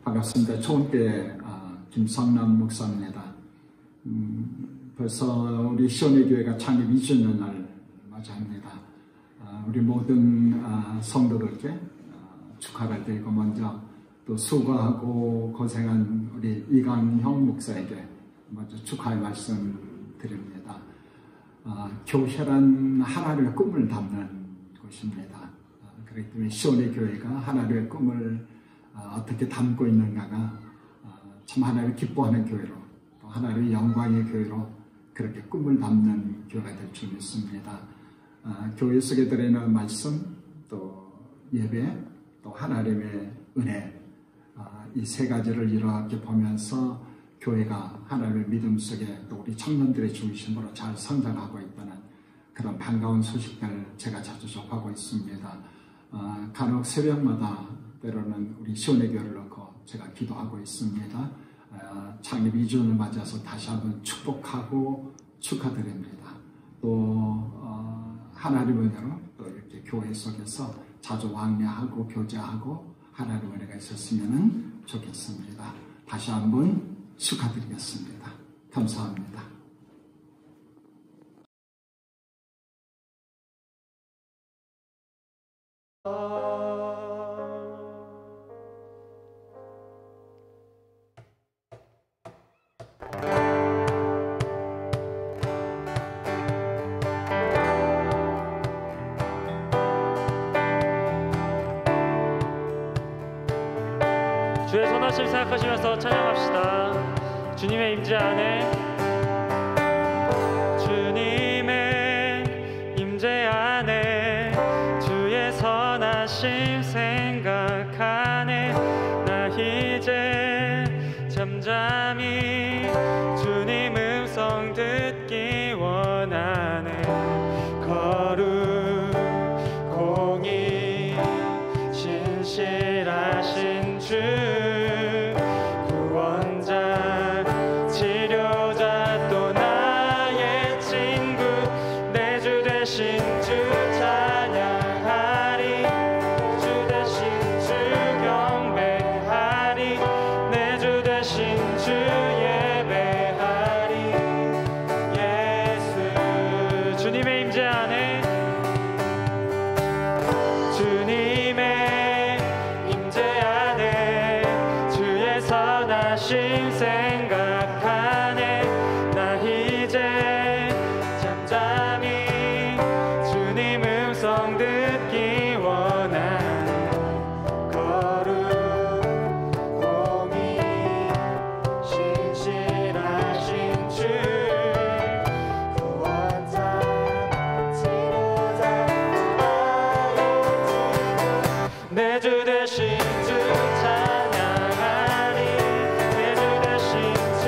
반갑습니다. 초원교회 김성남 목사입니다. 벌써 우리 시온의 교회가 창립 2주년을 맞이합니다. 우리 모든 성도들께 축하를 드리고 먼저 또 수고하고 고생한 우리 이강형 목사에게 먼저 축하의 말씀 드립니다. 교회란 하나님의 꿈을 담는 곳입니다. 그렇기 때문에 시온의 교회가 하나님의 꿈을 어떻게 담고 있는가가 참 하나님을 기뻐하는 교회로 또 하나님의 영광의 교회로 그렇게 꿈을 담는 교회가 될 줄 믿습니다. 교회 속에 들어있는 말씀 또 예배 또 하나님의 은혜 이 세 가지를 이렇게 보면서 교회가 하나님의 믿음 속에 또 우리 청년들의 중심으로 잘 성장하고 있다는 그런 반가운 소식을 제가 자주 접하고 있습니다. 간혹 새벽마다 때로는 우리 시온의 교회를 놓고 제가 기도하고 있습니다. 창립 2주년을 맞아서 다시 한번 축복하고 축하드립니다. 또 하나님의 은혜로 또 이렇게 교회 속에서 자주 왕래하고 교제하고 하나님의 은혜가 있었으면 좋겠습니다. 다시 한번 축하드리겠습니다. 감사합니다. 주의 선하심 생각하시면서 찬양합시다. 주님의 임재 안에 주님의 임재 안에 주의 선하심 생각하네. 나 이제 잠잠히 주님 음성 듣기 원하네. 거룩 공의 신실하신 주 내 주 대신 주 찬양하리. 내 주 대신 주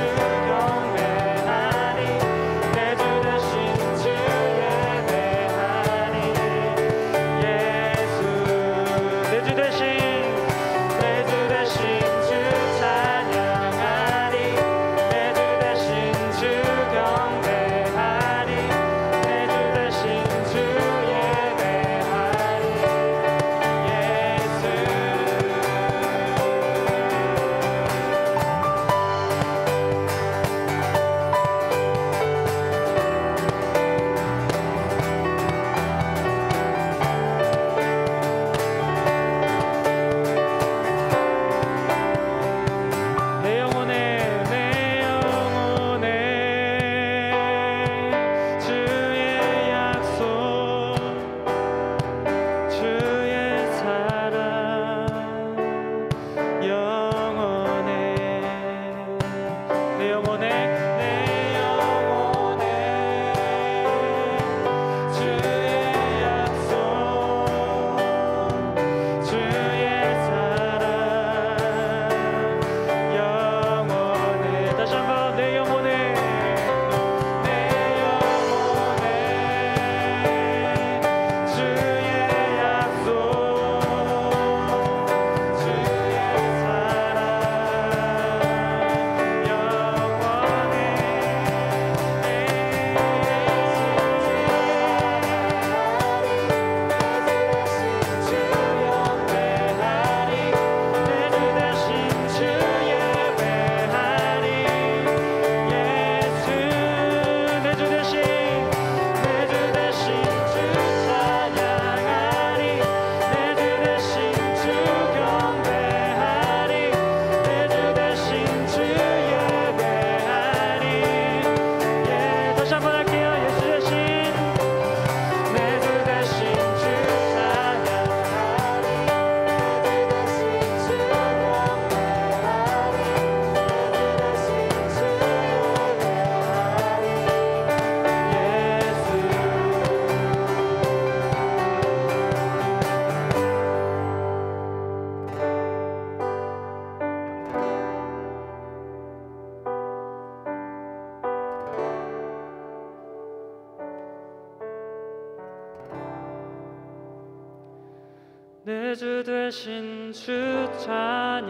내 주 되신 주 찬양하리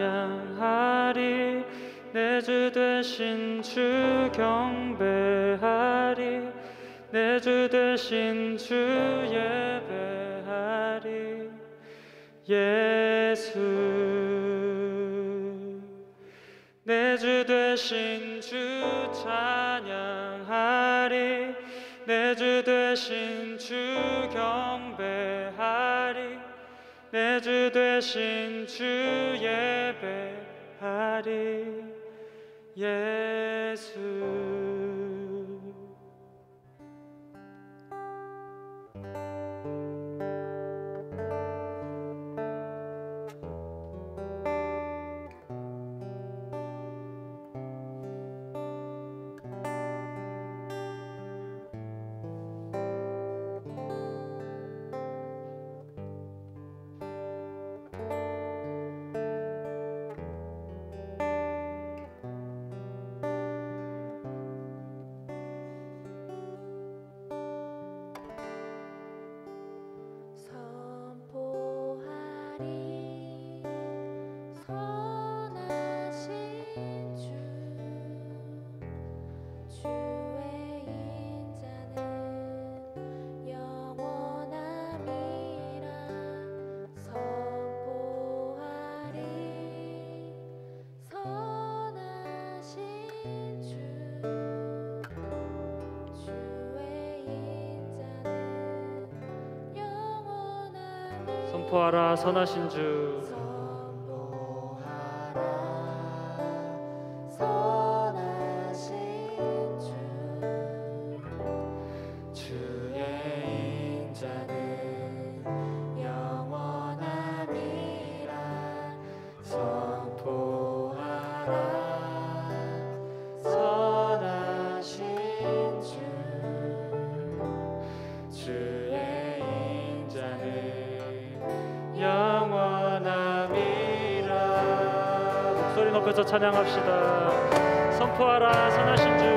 내 주 되신 주 경배하리 내 주 되신 주 예배하리 예수 내 주 되신 주 찬양하리 내 주 되신 주 경배하리 내 주 되신 주 예배하리 예수 선포하라 선하신 주 높여서 찬양합시다. 선포하라 선하신 주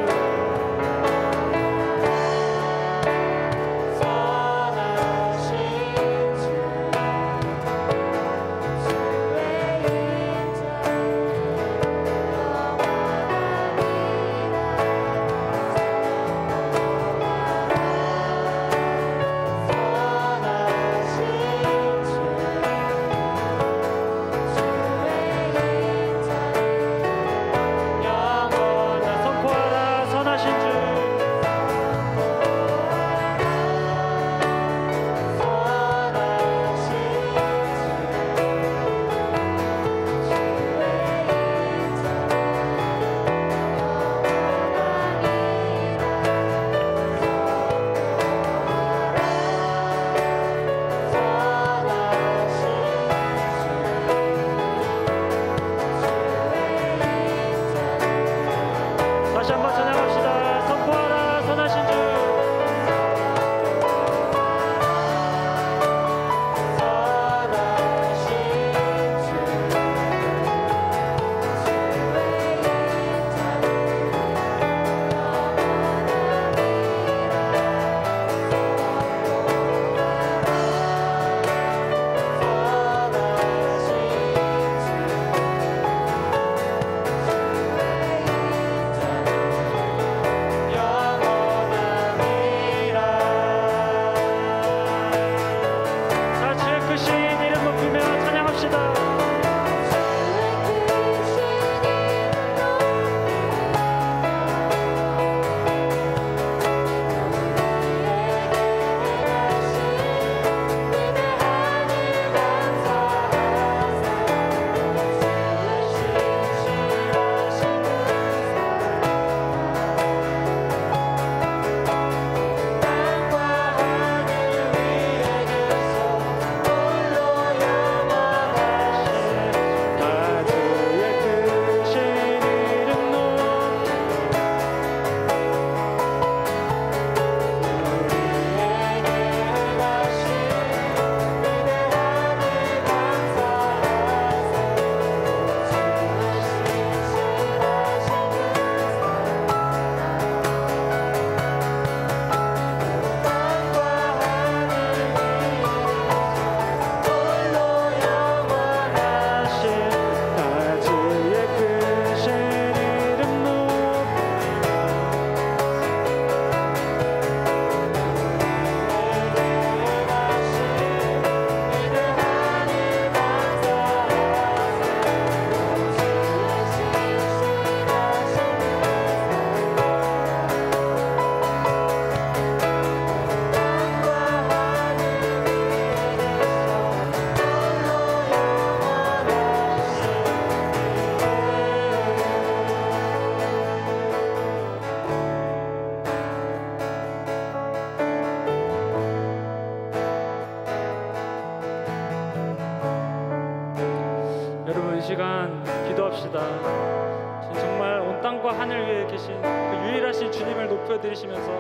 기도합시다. 주님, 정말 온 땅과 하늘 위에 계신 그 유일하신 주님을 높여드리시면서,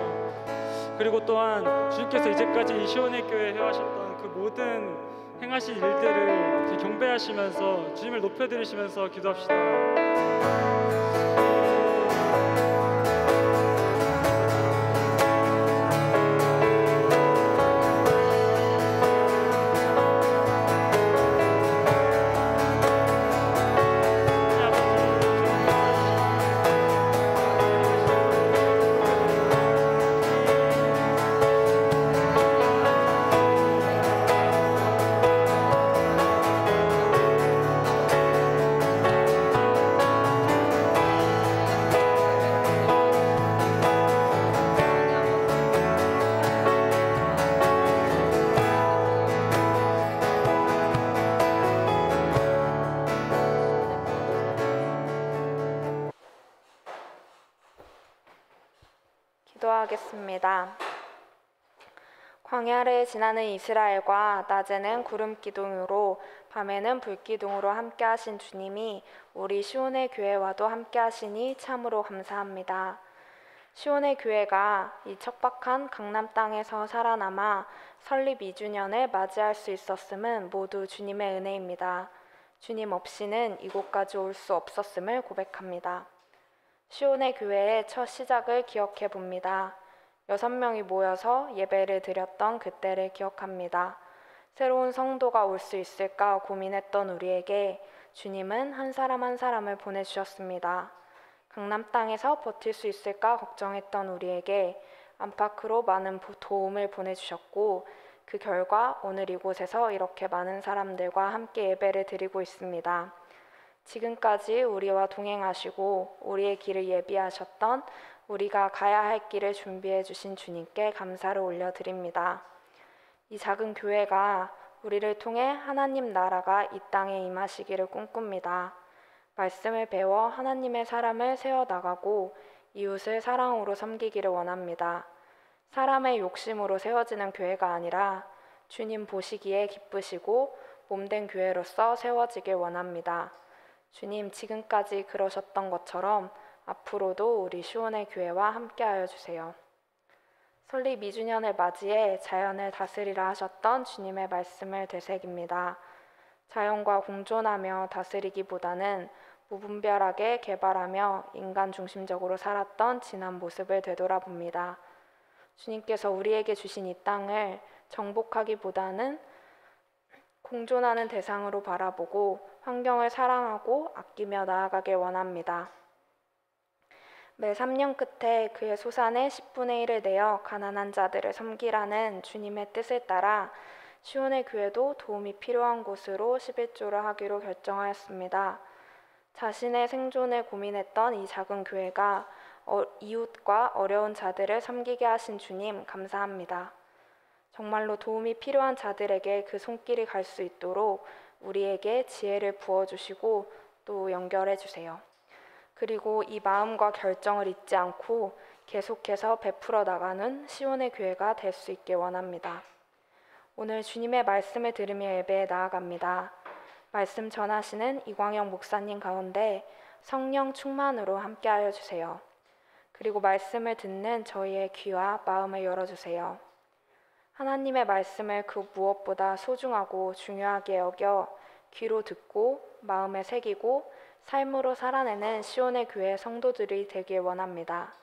그리고 또한 주님께서 이제까지 이 시온의 교회에 해하셨던 그 모든 행하신 일들을 경배하시면서 주님을 높여드리시면서 기도합시다. 기도하겠습니다. 광야를 지나는 이스라엘과 낮에는 구름 기둥으로 밤에는 불 기둥으로 함께 하신 주님이 우리 시온의 교회와도 함께 하시니 참으로 감사합니다. 시온의 교회가 이 척박한 강남 땅에서 살아남아 설립 2주년을 맞이할 수 있었음은 모두 주님의 은혜입니다. 주님 없이는 이곳까지 올 수 없었음을 고백합니다. 시온의 교회의 첫 시작을 기억해 봅니다. 6명이 모여서 예배를 드렸던 그때를 기억합니다. 새로운 성도가 올 수 있을까 고민했던 우리에게 주님은 한 사람 한 사람을 보내주셨습니다. 강남 땅에서 버틸 수 있을까 걱정했던 우리에게 안팎으로 많은 도움을 보내주셨고, 그 결과 오늘 이곳에서 이렇게 많은 사람들과 함께 예배를 드리고 있습니다. 지금까지 우리와 동행하시고 우리의 길을 예비하셨던, 우리가 가야 할 길을 준비해 주신 주님께 감사를 올려드립니다. 이 작은 교회가 우리를 통해 하나님 나라가 이 땅에 임하시기를 꿈꿉니다. 말씀을 배워 하나님의 사람을 세워나가고 이웃을 사랑으로 섬기기를 원합니다. 사람의 욕심으로 세워지는 교회가 아니라 주님 보시기에 기쁘시고 몸된 교회로서 세워지길 원합니다. 주님, 지금까지 그러셨던 것처럼 앞으로도 우리 시온의 교회와 함께하여 주세요. 설립 2주년을 맞이해 자연을 다스리라 하셨던 주님의 말씀을 되새깁니다. 자연과 공존하며 다스리기보다는 무분별하게 개발하며 인간 중심적으로 살았던 지난 모습을 되돌아봅니다. 주님께서 우리에게 주신 이 땅을 정복하기보다는 공존하는 대상으로 바라보고 환경을 사랑하고 아끼며 나아가길 원합니다. 매 3년 끝에 그의 소산의 10분의 1을 내어 가난한 자들을 섬기라는 주님의 뜻을 따라 시온의 교회도 도움이 필요한 곳으로 11조를 하기로 결정하였습니다. 자신의 생존을 고민했던 이 작은 교회가 이웃과 어려운 자들을 섬기게 하신 주님, 감사합니다. 정말로 도움이 필요한 자들에게 그 손길이 갈 수 있도록 우리에게 지혜를 부어주시고 또 연결해 주세요. 그리고 이 마음과 결정을 잊지 않고 계속해서 베풀어 나가는 시온의 교회가 될 수 있길 원합니다. 오늘 주님의 말씀을 들으며 예배에 나아갑니다. 말씀 전하시는 이광영 목사님 가운데 성령 충만으로 함께하여 주세요. 그리고 말씀을 듣는 저희의 귀와 마음을 열어주세요. 하나님의 말씀을 그 무엇보다 소중하고 중요하게 여겨 귀로 듣고 마음에 새기고 삶으로 살아내는 시온의 교회 성도들이 되길 원합니다.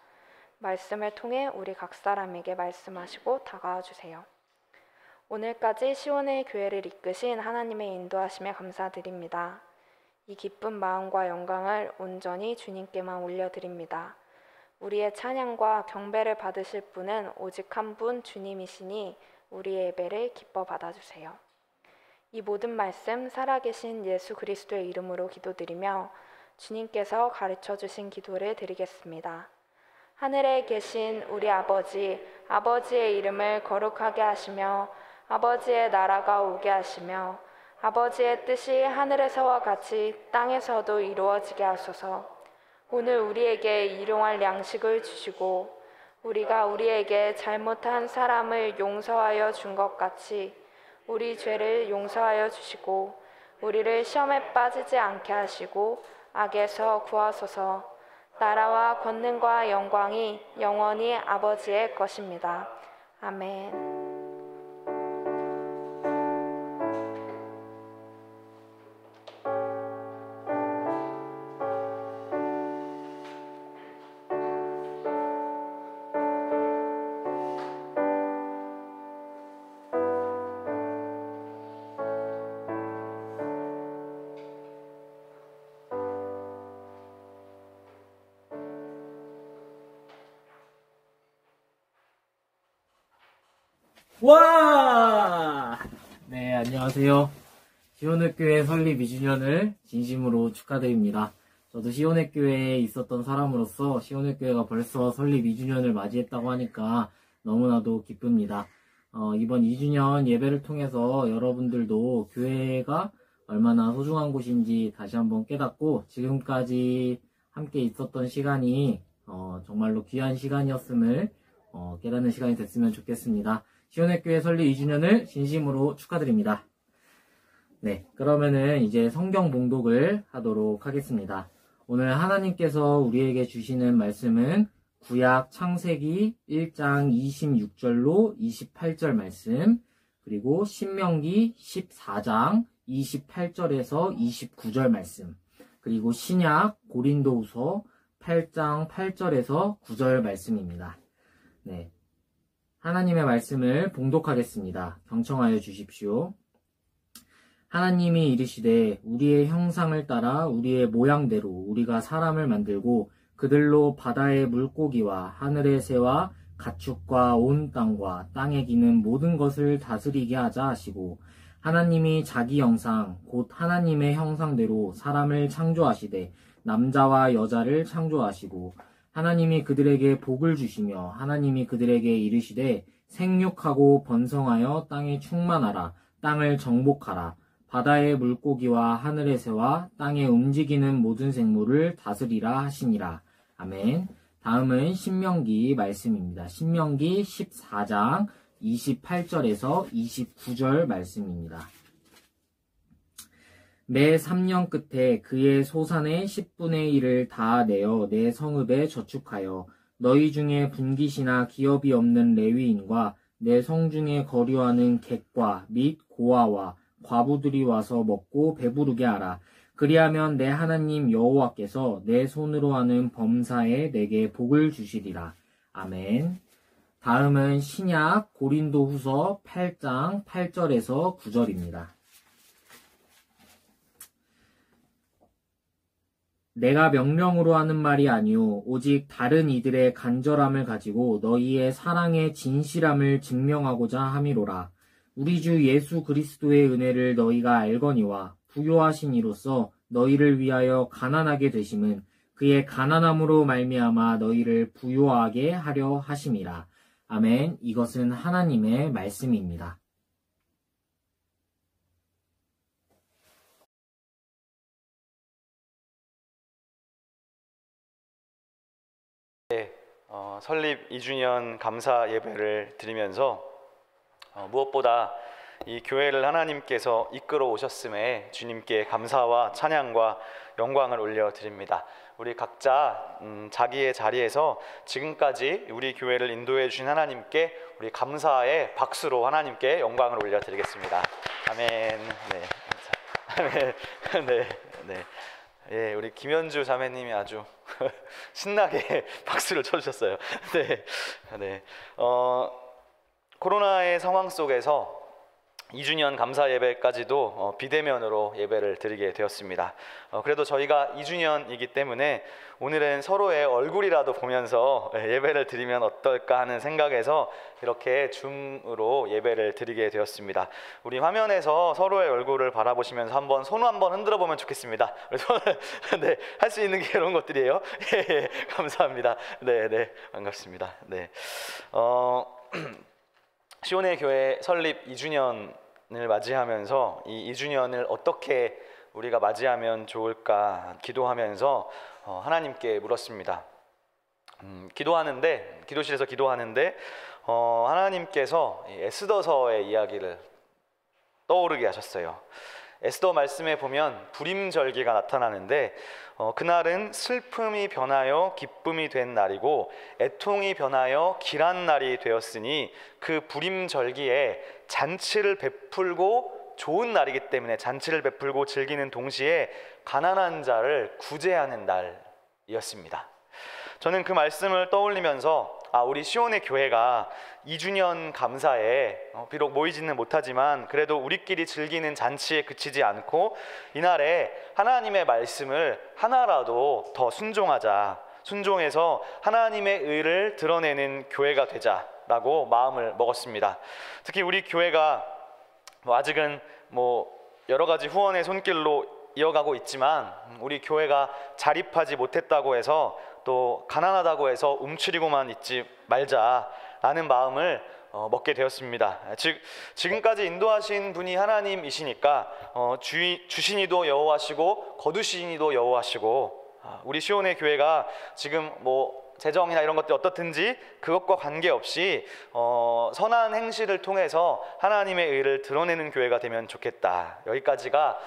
말씀을 통해 우리 각 사람에게 말씀하시고 다가와 주세요. 오늘까지 시온의 교회를 이끄신 하나님의 인도하심에 감사드립니다. 이 기쁜 마음과 영광을 온전히 주님께만 올려드립니다. 우리의 찬양과 경배를 받으실 분은 오직 한 분 주님이시니 우리의 예배를 기뻐 받아주세요. 이 모든 말씀 살아계신 예수 그리스도의 이름으로 기도드리며 주님께서 가르쳐 주신 기도를 드리겠습니다. 하늘에 계신 우리 아버지, 아버지의 이름을 거룩하게 하시며 아버지의 나라가 오게 하시며 아버지의 뜻이 하늘에서와 같이 땅에서도 이루어지게 하소서. 오늘 우리에게 일용할 양식을 주시고 우리가 우리에게 잘못한 사람을 용서하여 준 것 같이 우리 죄를 용서하여 주시고 우리를 시험에 빠지지 않게 하시고 악에서 구하소서. 나라와 권능과 영광이 영원히 아버지의 것입니다. 아멘. 와! 네, 안녕하세요. 시온회교회 설립 2주년을 진심으로 축하드립니다. 저도 시온회교회에 있었던 사람으로서 시온회교회가 벌써 설립 2주년을 맞이했다고 하니까 너무나도 기쁩니다. 이번 2주년 예배를 통해서 여러분들도 교회가 얼마나 소중한 곳인지 다시 한번 깨닫고 지금까지 함께 있었던 시간이 정말로 귀한 시간이었음을 깨닫는 시간이 됐으면 좋겠습니다. 시온회교회 설립 2주년을 진심으로 축하드립니다. 네, 그러면은 이제 성경 봉독을 하도록 하겠습니다. 오늘 하나님께서 우리에게 주시는 말씀은 구약 창세기 1장 26절로 28절 말씀, 그리고 신명기 14장 28절에서 29절 말씀, 그리고 신약 고린도후서 8장 8절에서 9절 말씀입니다. 네. 하나님의 말씀을 봉독하겠습니다. 경청하여 주십시오. 하나님이 이르시되 우리의 형상을 따라 우리의 모양대로 우리가 사람을 만들고 그들로 바다의 물고기와 하늘의 새와 가축과 온 땅과 땅에 기는 모든 것을 다스리게 하자 하시고, 하나님이 자기 형상 곧 하나님의 형상대로 사람을 창조하시되 남자와 여자를 창조하시고, 하나님이 그들에게 복을 주시며 하나님이 그들에게 이르시되 생육하고 번성하여 땅에 충만하라. 땅을 정복하라. 바다의 물고기와 하늘의 새와 땅에 움직이는 모든 생물을 다스리라 하시니라. 아멘. 다음은 신명기 말씀입니다. 신명기 14장 28절에서 29절 말씀입니다. 매 3년 끝에 그의 소산의 10분의 1을 다 내어 내 성읍에 저축하여 너희 중에 분깃이나 기업이 없는 레위인과 내 성중에 거류하는 객과 및 고아와 과부들이 와서 먹고 배부르게 하라. 그리하면 내 하나님 여호와께서 내 손으로 하는 범사에 내게 복을 주시리라. 아멘. 다음은 신약 고린도후서 8장 8절에서 9절입니다. 내가 명령으로 하는 말이 아니오 오직 다른 이들의 간절함을 가지고 너희의 사랑의 진실함을 증명하고자 함이로라. 우리 주 예수 그리스도의 은혜를 너희가 알거니와 부요하신 이로써 너희를 위하여 가난하게 되심은 그의 가난함으로 말미암아 너희를 부요하게 하려 하심이라. 아멘. 이것은 하나님의 말씀입니다. 설립 2주년 감사 예배를 드리면서 무엇보다 이 교회를 하나님께서 이끌어 오셨음에 주님께 감사와 찬양과 영광을 올려드립니다. 우리 각자 자기의 자리에서 지금까지 우리 교회를 인도해 주신 하나님께 우리 감사의 박수로 하나님께 영광을 올려드리겠습니다. 아멘. 네. 아멘. 네. 네. 예, 우리 김현주 자매님이 아주 신나게 박수를 쳐주셨어요. 네, 네. 코로나의 상황 속에서 2주년 감사 예배까지도 비대면으로 예배를 드리게 되었습니다. 그래도 저희가 2주년이기 때문에 오늘은 서로의 얼굴이라도 보면서 예배를 드리면 어떨까 하는 생각에서 이렇게 줌으로 예배를 드리게 되었습니다. 우리 화면에서 서로의 얼굴을 바라보시면서 한번 손 한번 흔들어 보면 좋겠습니다. 네, 할 수 있는 게 이런 것들이에요. 예, 감사합니다. 네, 네, 반갑습니다. 네, 시온의 교회 설립 2주년을 맞이하면서 이 2주년을 어떻게 우리가 맞이하면 좋을까 기도하면서 하나님께 물었습니다. 기도실에서 기도하는데 하나님께서 에스더서의 이야기를 떠오르게 하셨어요. 에스더 말씀에 보면 불임절기가 나타나는데 그날은 슬픔이 변하여 기쁨이 된 날이고 애통이 변하여 길한 날이 되었으니 그 불임절기에 잔치를 베풀고 좋은 날이기 때문에 잔치를 베풀고 즐기는 동시에 가난한 자를 구제하는 날이었습니다. 저는 그 말씀을 떠올리면서 우리 시온의 교회가 2주년 감사에 비록 모이지는 못하지만 그래도 우리끼리 즐기는 잔치에 그치지 않고 이날에 하나님의 말씀을 하나라도 더 순종해서 하나님의 의를 드러내는 교회가 되자라고 마음을 먹었습니다. 특히 우리 교회가 아직은 여러 가지 후원의 손길로 이어가고 있지만 우리 교회가 자립하지 못했다고 해서 또 가난하다고 해서 움츠리고만 있지 말자라는 마음을 먹게 되었습니다. 즉 지금까지 인도하신 분이 하나님이시니까 주시니도 여호와시고 거두시니도 여호와시고 우리 시온의 교회가 지금 재정이나 이런 것들이 어떻든지 그것과 관계없이 선한 행실을 통해서 하나님의 의를 드러내는 교회가 되면 좋겠다. 여기까지가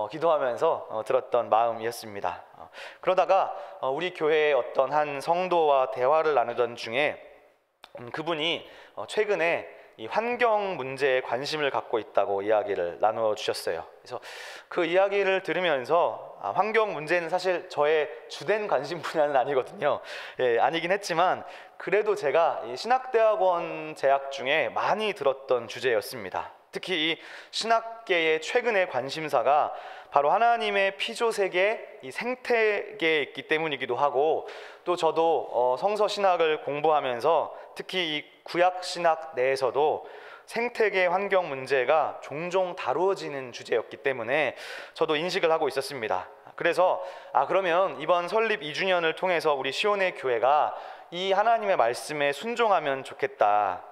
기도하면서 들었던 마음이었습니다. 그러다가 우리 교회의 어떤 한 성도와 대화를 나누던 중에 그분이 최근에 이 환경 문제에 관심을 갖고 있다고 이야기를 나누어 주셨어요. 그래서 그 이야기를 들으면서 환경 문제는 사실 저의 주된 관심 분야는 아니거든요. 아니긴 했지만 그래도 제가 이 신학대학원 재학 중에 많이 들었던 주제였습니다. 특히 이 신학계의 최근의 관심사가 바로 하나님의 피조세계, 이 생태계에 있기 때문이기도 하고 또 저도 성서 신학을 공부하면서 특히 이 구약 신학 내에서도 생태계 환경 문제가 종종 다루어지는 주제였기 때문에 저도 인식을 하고 있었습니다. 그래서 그러면 이번 설립 2주년을 통해서 우리 시온의 교회가 이 하나님의 말씀에 순종하면 좋겠다.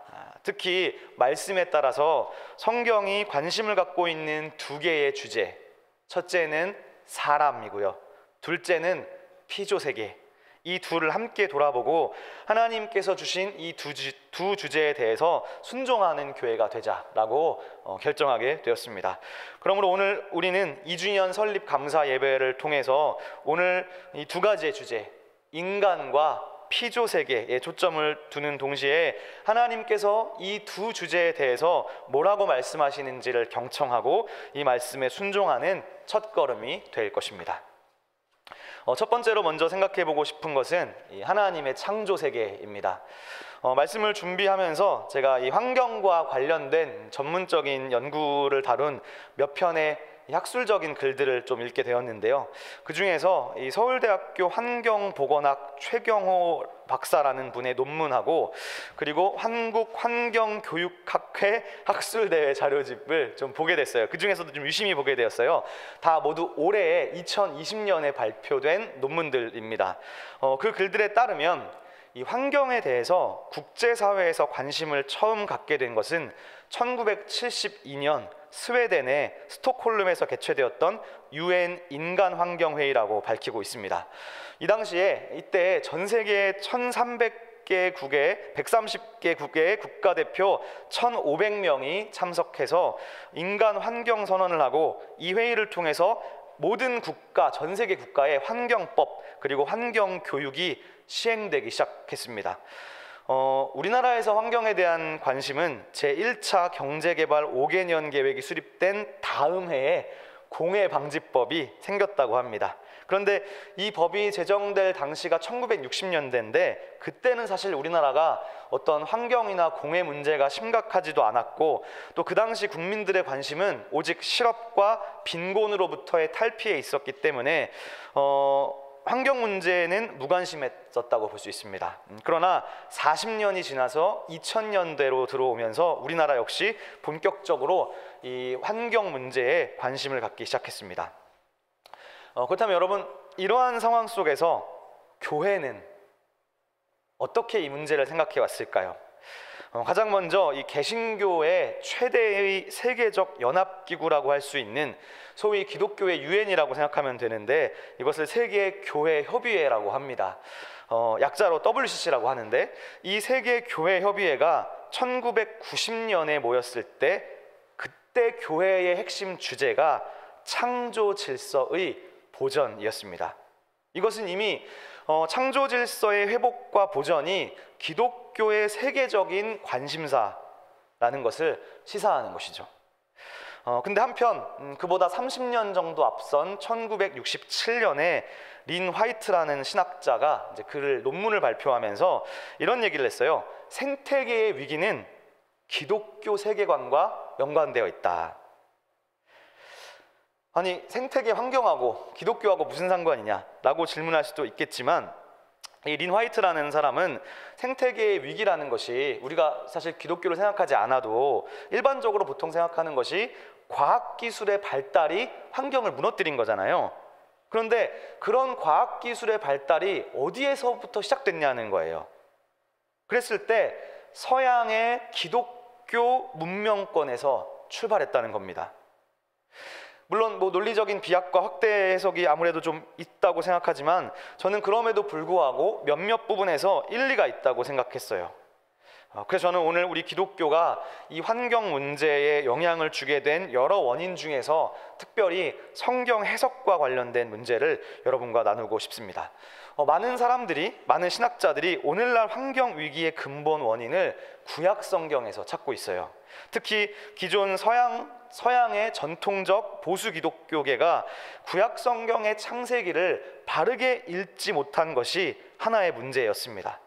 특히 말씀에 따라서 성경이 관심을 갖고 있는 두 개의 주제, 첫째는 사람이고요, 둘째는 피조세계, 이 둘을 함께 돌아보고 하나님께서 주신 이 두 주제에 대해서 순종하는 교회가 되자라고 결정하게 되었습니다. 그러므로 오늘 우리는 2주년 설립 감사 예배를 통해서 오늘 이 두 가지의 주제, 인간과 피조세계에 초점을 두는 동시에 하나님께서 이 두 주제에 대해서 뭐라고 말씀하시는지를 경청하고 이 말씀에 순종하는 첫걸음이 될 것입니다. 첫 번째로 먼저 생각해 보고 싶은 것은 이 하나님의 창조 세계입니다. 말씀을 준비하면서 제가 이 환경과 관련된 전문적인 연구를 다룬 몇 편의 학술적인 글들을 좀 읽게 되었는데요. 그 중에서 이 서울대학교 환경보건학 최경호 박사라는 분의 논문하고 그리고 한국환경교육학회 학술대회 자료집을 좀 보게 됐어요. 그 중에서도 좀 유심히 보게 되었어요. 다 모두 올해 2020년에 발표된 논문들입니다. 그 글들에 따르면 이 환경에 대해서 국제사회에서 관심을 처음 갖게 된 것은 1972년 스웨덴의 스톡홀름에서 개최되었던 UN 인간환경회의라고 밝히고 있습니다. 이 당시에 이때 전 세계 1,300개국의 130개국의 국가대표 1,500명이 참석해서 인간환경선언을 하고 이 회의를 통해서 모든 국가, 전 세계 국가의 환경법 그리고 환경교육이 시행되기 시작했습니다. 우리나라에서 환경에 대한 관심은 제1차 경제개발 5개년 계획이 수립된 다음 해에 공해방지법이 생겼다고 합니다. 그런데 이 법이 제정될 당시가 1960년대인데 그때는 사실 우리나라가 어떤 환경이나 공해 문제가 심각하지도 않았고 또 그 당시 국민들의 관심은 오직 실업과 빈곤으로부터의 탈피에 있었기 때문에 환경 문제는 무관심했었다고 볼 수 있습니다. 그러나 40년이 지나서 2000년대로 들어오면서 우리나라 역시 본격적으로 이 환경 문제에 관심을 갖기 시작했습니다. 그렇다면 여러분, 이러한 상황 속에서 교회는 어떻게 이 문제를 생각해 왔을까요? 가장 먼저 이 개신교의 최대의 세계적 연합기구라고 할 수 있는 소위 기독교의 유엔이라고 생각하면 되는데 이것을 세계교회협의회라고 합니다. 약자로 WCC라고 하는데 이 세계교회협의회가 1990년에 모였을 때 그때 교회의 핵심 주제가 창조 질서의 보전이었습니다. 이것은 이미 창조 질서의 회복과 보전이 기독교의 세계적인 관심사라는 것을 시사하는 것이죠. 근데 한편 그보다 30년 정도 앞선 1967년에 린 화이트라는 신학자가 이제 논문을 발표하면서 이런 얘기를 했어요. 생태계의 위기는 기독교 세계관과 연관되어 있다. 아니, 생태계 환경하고 기독교하고 무슨 상관이냐라고 질문할 수도 있겠지만, 이 린 화이트라는 사람은 생태계의 위기라는 것이 우리가 사실 기독교를 생각하지 않아도 일반적으로 보통 생각하는 것이 과학기술의 발달이 환경을 무너뜨린 거잖아요. 그런데 그런 과학기술의 발달이 어디에서부터 시작됐냐는 거예요. 그랬을 때 서양의 기독교 문명권에서 출발했다는 겁니다. 물론 논리적인 비약과 확대 해석이 아무래도 좀 있다고 생각하지만 저는 그럼에도 불구하고 몇몇 부분에서 일리가 있다고 생각했어요. 그래서 저는 오늘 우리 기독교가 이 환경 문제에 영향을 주게 된 여러 원인 중에서 특별히 성경 해석과 관련된 문제를 여러분과 나누고 싶습니다. 많은 신학자들이 오늘날 환경 위기의 근본 원인을 구약 성경에서 찾고 있어요. 특히 기존 서양의 전통적 보수 기독교계가 구약 성경의 창세기를 바르게 읽지 못한 것이 하나의 문제였습니다.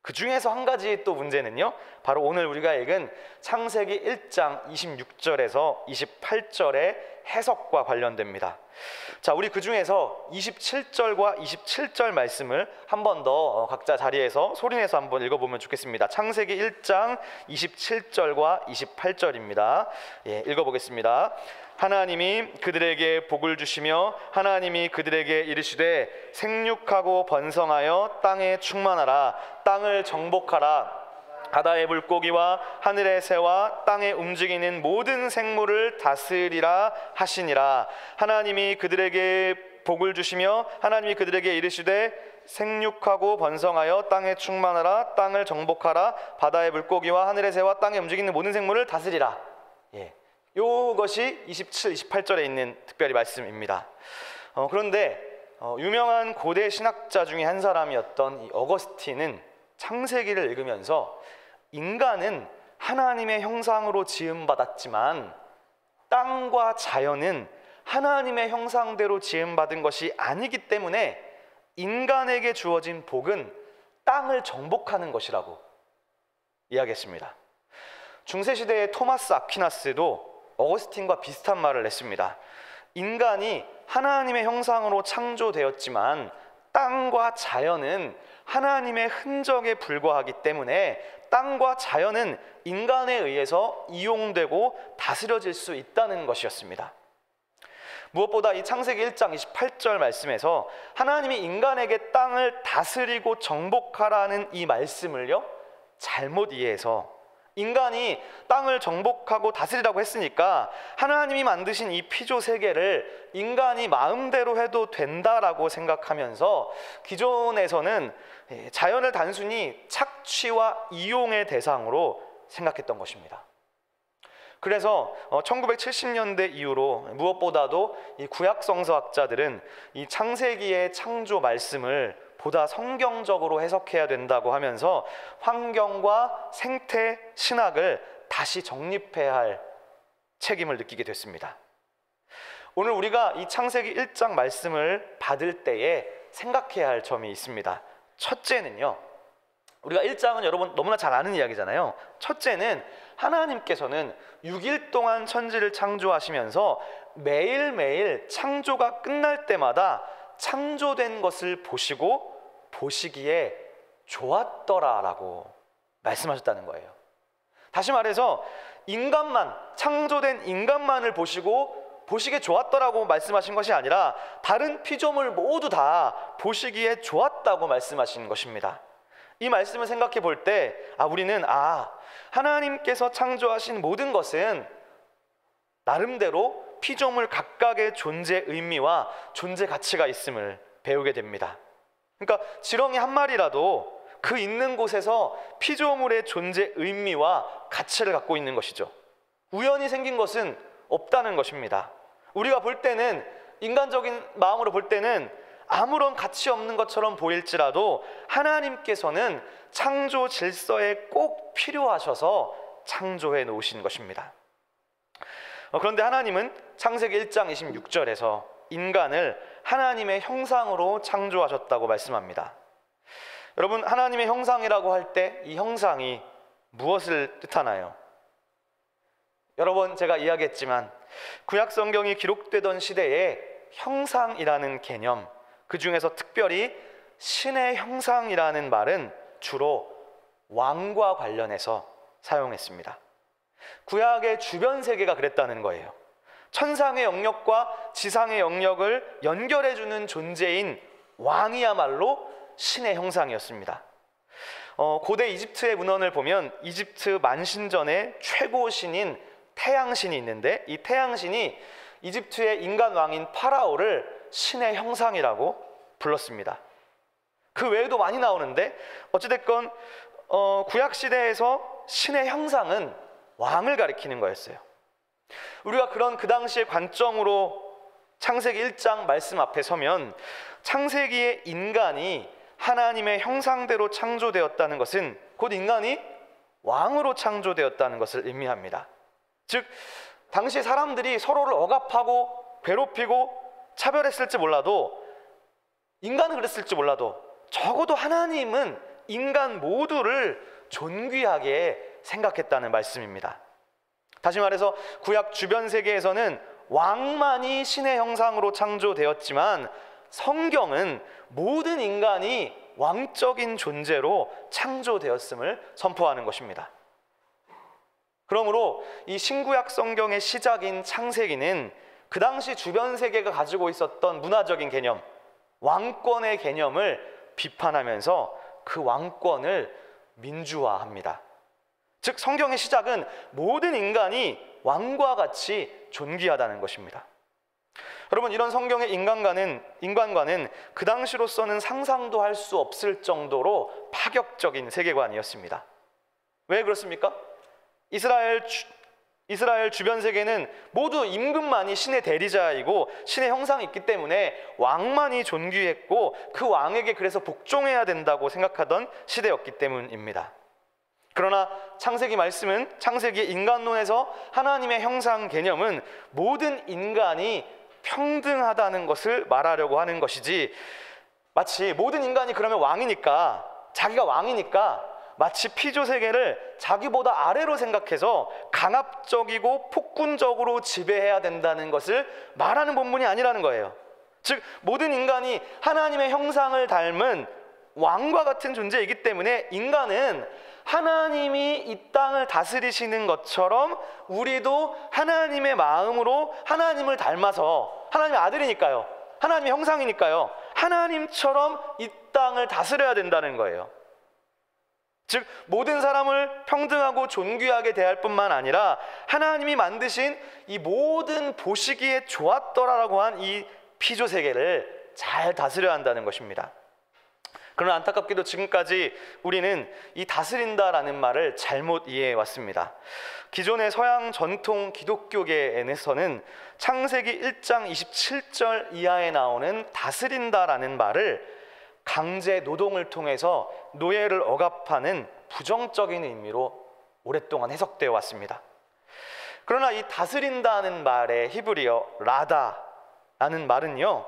그 중에서 한 가지 또 문제는요, 바로 오늘 우리가 읽은 창세기 1장 26절에서 28절의 해석과 관련됩니다. 자, 우리 그 중에서 27절과 27절 말씀을 한 번 더 각자 자리에서 소리내서 한번 읽어보면 좋겠습니다. 창세기 1장 27절과 28절입니다. 읽어보겠습니다. 하나님이 그들에게 복을 주시며 하나님이 그들에게 이르시되 생육하고 번성하여 땅에 충만하라. 땅을 정복하라. 바다의 물고기와 하늘의 새와 땅에 움직이는 모든 생물을 다스리라 하시니라. 하나님이 그들에게 복을 주시며 하나님이 그들에게 이르시되 생육하고 번성하여 땅에 충만하라. 땅을 정복하라. 바다의 물고기와 하늘의 새와 땅에 움직이는 모든 생물을 다스리라. 이것이 27, 28절에 있는 특별히 말씀입니다. 그런데 유명한 고대 신학자 중에 한 사람이었던 이 어거스틴은 창세기를 읽으면서 인간은 하나님의 형상으로 지음받았지만 땅과 자연은 하나님의 형상대로 지음받은 것이 아니기 때문에 인간에게 주어진 복은 땅을 정복하는 것이라고 이야기했습니다. 중세시대의 토마스 아퀴나스도 어거스틴과 비슷한 말을 했습니다. 인간이 하나님의 형상으로 창조되었지만 땅과 자연은 하나님의 흔적에 불과하기 때문에 땅과 자연은 인간에 의해서 이용되고 다스려질 수 있다는 것이었습니다. 무엇보다 이 창세기 1장 28절 말씀에서 하나님이 인간에게 땅을 다스리고 정복하라는 이 말씀을요, 잘못 이해해서 인간이 땅을 정복하고 다스리라고 했으니까 하나님이 만드신 이 피조 세계를 인간이 마음대로 해도 된다라고 생각하면서 기존에서는 자연을 단순히 착취와 이용의 대상으로 생각했던 것입니다. 그래서 1970년대 이후로 무엇보다도 이 구약 성서학자들은 이 창세기의 창조 말씀을 보다 성경적으로 해석해야 된다고 하면서 환경과 생태 신학을 다시 정립해야 할 책임을 느끼게 됐습니다. 오늘 우리가 이 창세기 1장 말씀을 받을 때에 생각해야 할 점이 있습니다. 첫째는요, 우리가 1장은 여러분 너무나 잘 아는 이야기잖아요. 첫째는 하나님께서는 6일 동안 천지를 창조하시면서 매일매일 창조가 끝날 때마다 창조된 것을 보시기에 좋았더라라고 말씀하셨다는 거예요. 다시 말해서 창조된 인간만을 보시기에 좋았더라고 말씀하신 것이 아니라 다른 피조물 모두 다 보시기에 좋았다고 말씀하신 것입니다. 이 말씀을 생각해 볼 때 우리는 하나님께서 창조하신 모든 것은 나름대로 피조물 각각의 존재 의미와 존재 가치가 있음을 배우게 됩니다. 그러니까 지렁이 한 마리라도 그 있는 곳에서 피조물의 존재 의미와 가치를 갖고 있는 것이죠. 우연히 생긴 것은 없다는 것입니다. 우리가 볼 때는, 인간적인 마음으로 볼 때는 아무런 가치 없는 것처럼 보일지라도 하나님께서는 창조 질서에 꼭 필요하셔서 창조해 놓으신 것입니다. 그런데 하나님은 창세기 1장 26절에서 인간을 하나님의 형상으로 창조하셨다고 말씀합니다. 여러분, 하나님의 형상이라고 할 때 이 형상이 무엇을 뜻하나요? 여러 번 제가 이야기했지만 구약 성경이 기록되던 시대에 형상이라는 개념, 그 중에서 특별히 신의 형상이라는 말은 주로 왕과 관련해서 사용했습니다. 구약의 주변 세계가 그랬다는 거예요. 천상의 영역과 지상의 영역을 연결해주는 존재인 왕이야말로 신의 형상이었습니다. 고대 이집트의 문헌을 보면 이집트 만신전의 최고 신인 태양신이 있는데, 이 태양신이 이집트의 인간 왕인 파라오를 신의 형상이라고 불렀습니다. 그 외에도 많이 나오는데 어찌됐건 구약시대에서 신의 형상은 왕을 가리키는 거였어요. 우리가 그런 그 당시의 관점으로 창세기 1장 말씀 앞에 서면 창세기의 인간이 하나님의 형상대로 창조되었다는 것은 곧 인간이 왕으로 창조되었다는 것을 의미합니다. 즉 당시 사람들이 서로를 억압하고 괴롭히고 차별했을지 몰라도, 인간은 그랬을지 몰라도 적어도 하나님은 인간 모두를 존귀하게 생각했다는 말씀입니다. 다시 말해서 구약 주변 세계에서는 왕만이 신의 형상으로 창조되었지만 성경은 모든 인간이 왕적인 존재로 창조되었음을 선포하는 것입니다. 그러므로 이 신구약 성경의 시작인 창세기는 그 당시 주변 세계가 가지고 있었던 문화적인 개념, 왕권의 개념을 비판하면서 그 왕권을 민주화합니다. 즉 성경의 시작은 모든 인간이 왕과 같이 존귀하다는 것입니다. 여러분, 이런 성경의 인간과는 그 당시로서는 상상도 할 수 없을 정도로 파격적인 세계관이었습니다. 왜 그렇습니까? 이스라엘 주변 세계는 모두 임금만이 신의 대리자이고 신의 형상이 있기 때문에 왕만이 존귀했고 그 왕에게 그래서 복종해야 된다고 생각하던 시대였기 때문입니다. 그러나 창세기 말씀은, 창세기 인간론에서 하나님의 형상 개념은 모든 인간이 평등하다는 것을 말하려고 하는 것이지, 마치 모든 인간이 그러면 왕이니까, 자기가 왕이니까 마치 피조세계를 자기보다 아래로 생각해서 강압적이고 폭군적으로 지배해야 된다는 것을 말하는 본문이 아니라는 거예요. 즉 모든 인간이 하나님의 형상을 닮은 왕과 같은 존재이기 때문에 인간은 하나님이 이 땅을 다스리시는 것처럼 우리도 하나님의 마음으로 하나님을 닮아서, 하나님의 아들이니까요, 하나님의 형상이니까요, 하나님처럼 이 땅을 다스려야 된다는 거예요. 즉 모든 사람을 평등하고 존귀하게 대할 뿐만 아니라 하나님이 만드신 이 모든 보시기에 좋았더라라고 한 이 피조세계를 잘 다스려야 한다는 것입니다. 그러나 안타깝게도 지금까지 우리는 이 다스린다라는 말을 잘못 이해해 왔습니다. 기존의 서양 전통 기독교계에서는 창세기 1장 27절 이하에 나오는 다스린다라는 말을 강제 노동을 통해서 노예를 억압하는 부정적인 의미로 오랫동안 해석되어 왔습니다. 그러나 이 다스린다는 말의 히브리어 라다라는 말은요,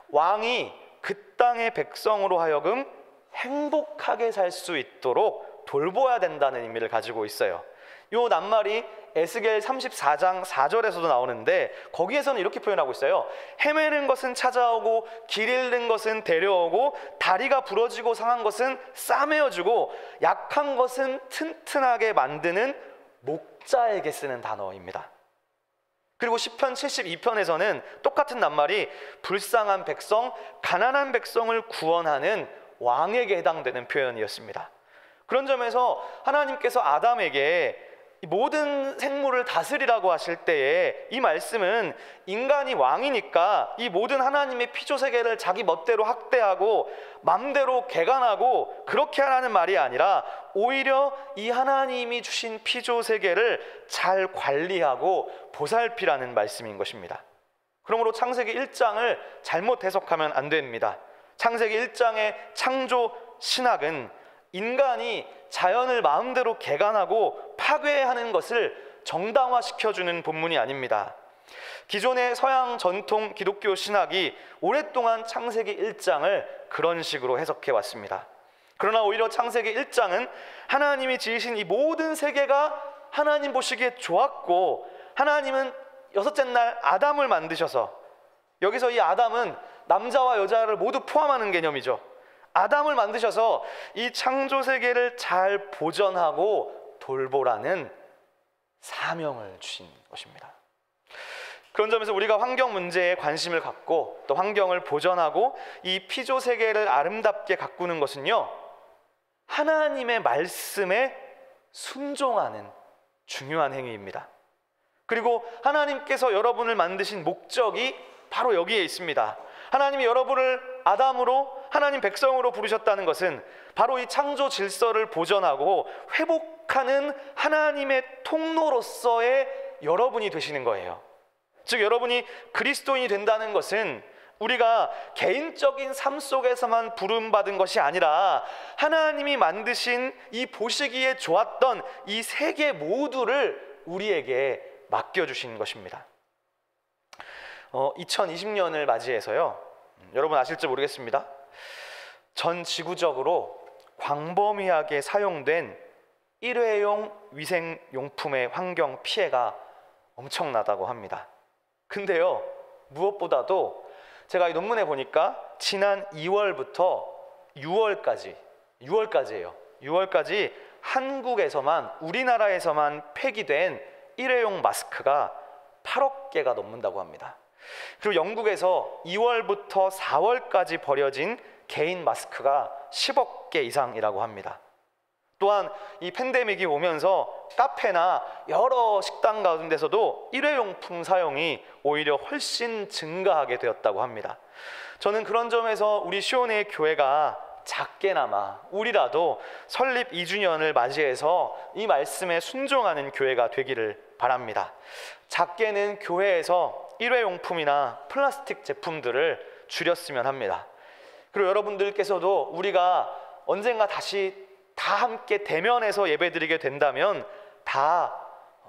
왕이 그 땅의 백성으로 하여금 행복하게 살 수 있도록 돌보아야 된다는 의미를 가지고 있어요. 이 낱말이 에스겔 34장 4절에서도 나오는데 거기에서는 이렇게 표현하고 있어요. 헤매는 것은 찾아오고 길 잃는 것은 데려오고 다리가 부러지고 상한 것은 싸매어주고 약한 것은 튼튼하게 만드는 목자에게 쓰는 단어입니다. 그리고 시편 72편에서는 똑같은 낱말이 불쌍한 백성, 가난한 백성을 구원하는 왕에게 해당되는 표현이었습니다. 그런 점에서 하나님께서 아담에게 모든 생물을 다스리라고 하실 때에 이 말씀은 인간이 왕이니까 이 모든 하나님의 피조세계를 자기 멋대로 학대하고 맘대로 개간하고 그렇게 하라는 말이 아니라 오히려 이 하나님이 주신 피조세계를 잘 관리하고 보살피라는 말씀인 것입니다. 그러므로 창세기 1장을 잘못 해석하면 안 됩니다. 창세기 1장의 창조 신학은 인간이 자연을 마음대로 개간하고 파괴하는 것을 정당화시켜주는 본문이 아닙니다. 기존의 서양 전통 기독교 신학이 오랫동안 창세기 1장을 그런 식으로 해석해 왔습니다. 그러나 오히려 창세기 1장은 하나님이 지으신 이 모든 세계가 하나님 보시기에 좋았고, 하나님은 여섯째 날 아담을 만드셔서, 여기서 이 아담은 남자와 여자를 모두 포함하는 개념이죠. 아담을 만드셔서 이 창조 세계를 잘 보존하고 돌보라는 사명을 주신 것입니다. 그런 점에서 우리가 환경 문제에 관심을 갖고 또 환경을 보존하고 이 피조 세계를 아름답게 가꾸는 것은요, 하나님의 말씀에 순종하는 중요한 행위입니다. 그리고 하나님께서 여러분을 만드신 목적이 바로 여기에 있습니다. 하나님이 여러분을 아담으로 하나님 백성으로 부르셨다는 것은 바로 이 창조 질서를 보존하고 회복하는 하나님의 통로로서의 여러분이 되시는 거예요. 즉, 여러분이 그리스도인이 된다는 것은 우리가 개인적인 삶 속에서만 부름받은 것이 아니라 하나님이 만드신 이 보시기에 좋았던 이 세계 모두를 우리에게 맡겨주신 것입니다. 2020년을 맞이해서요, 여러분 아실지 모르겠습니다. 전 지구적으로 광범위하게 사용된 일회용 위생용품의 환경 피해가 엄청나다고 합니다. 근데요, 무엇보다도 제가 이 논문에 보니까 지난 2월부터 6월까지 한국에서만, 우리나라에서만 폐기된 일회용 마스크가 8억 개가 넘는다고 합니다. 그리고 영국에서 2월부터 4월까지 버려진 개인 마스크가 10억 개 이상이라고 합니다. 또한 이 팬데믹이 오면서 카페나 여러 식당 가운데서도 일회용품 사용이 오히려 훨씬 증가하게 되었다고 합니다. 저는 그런 점에서 우리 시온의 교회가 작게나마 우리라도 설립 2주년을 맞이해서 이 말씀에 순종하는 교회가 되기를 바랍니다. 작게는 교회에서 일회용품이나 플라스틱 제품들을 줄였으면 합니다. 그리고 여러분들께서도 우리가 언젠가 다시 다 함께 대면해서 예배드리게 된다면 다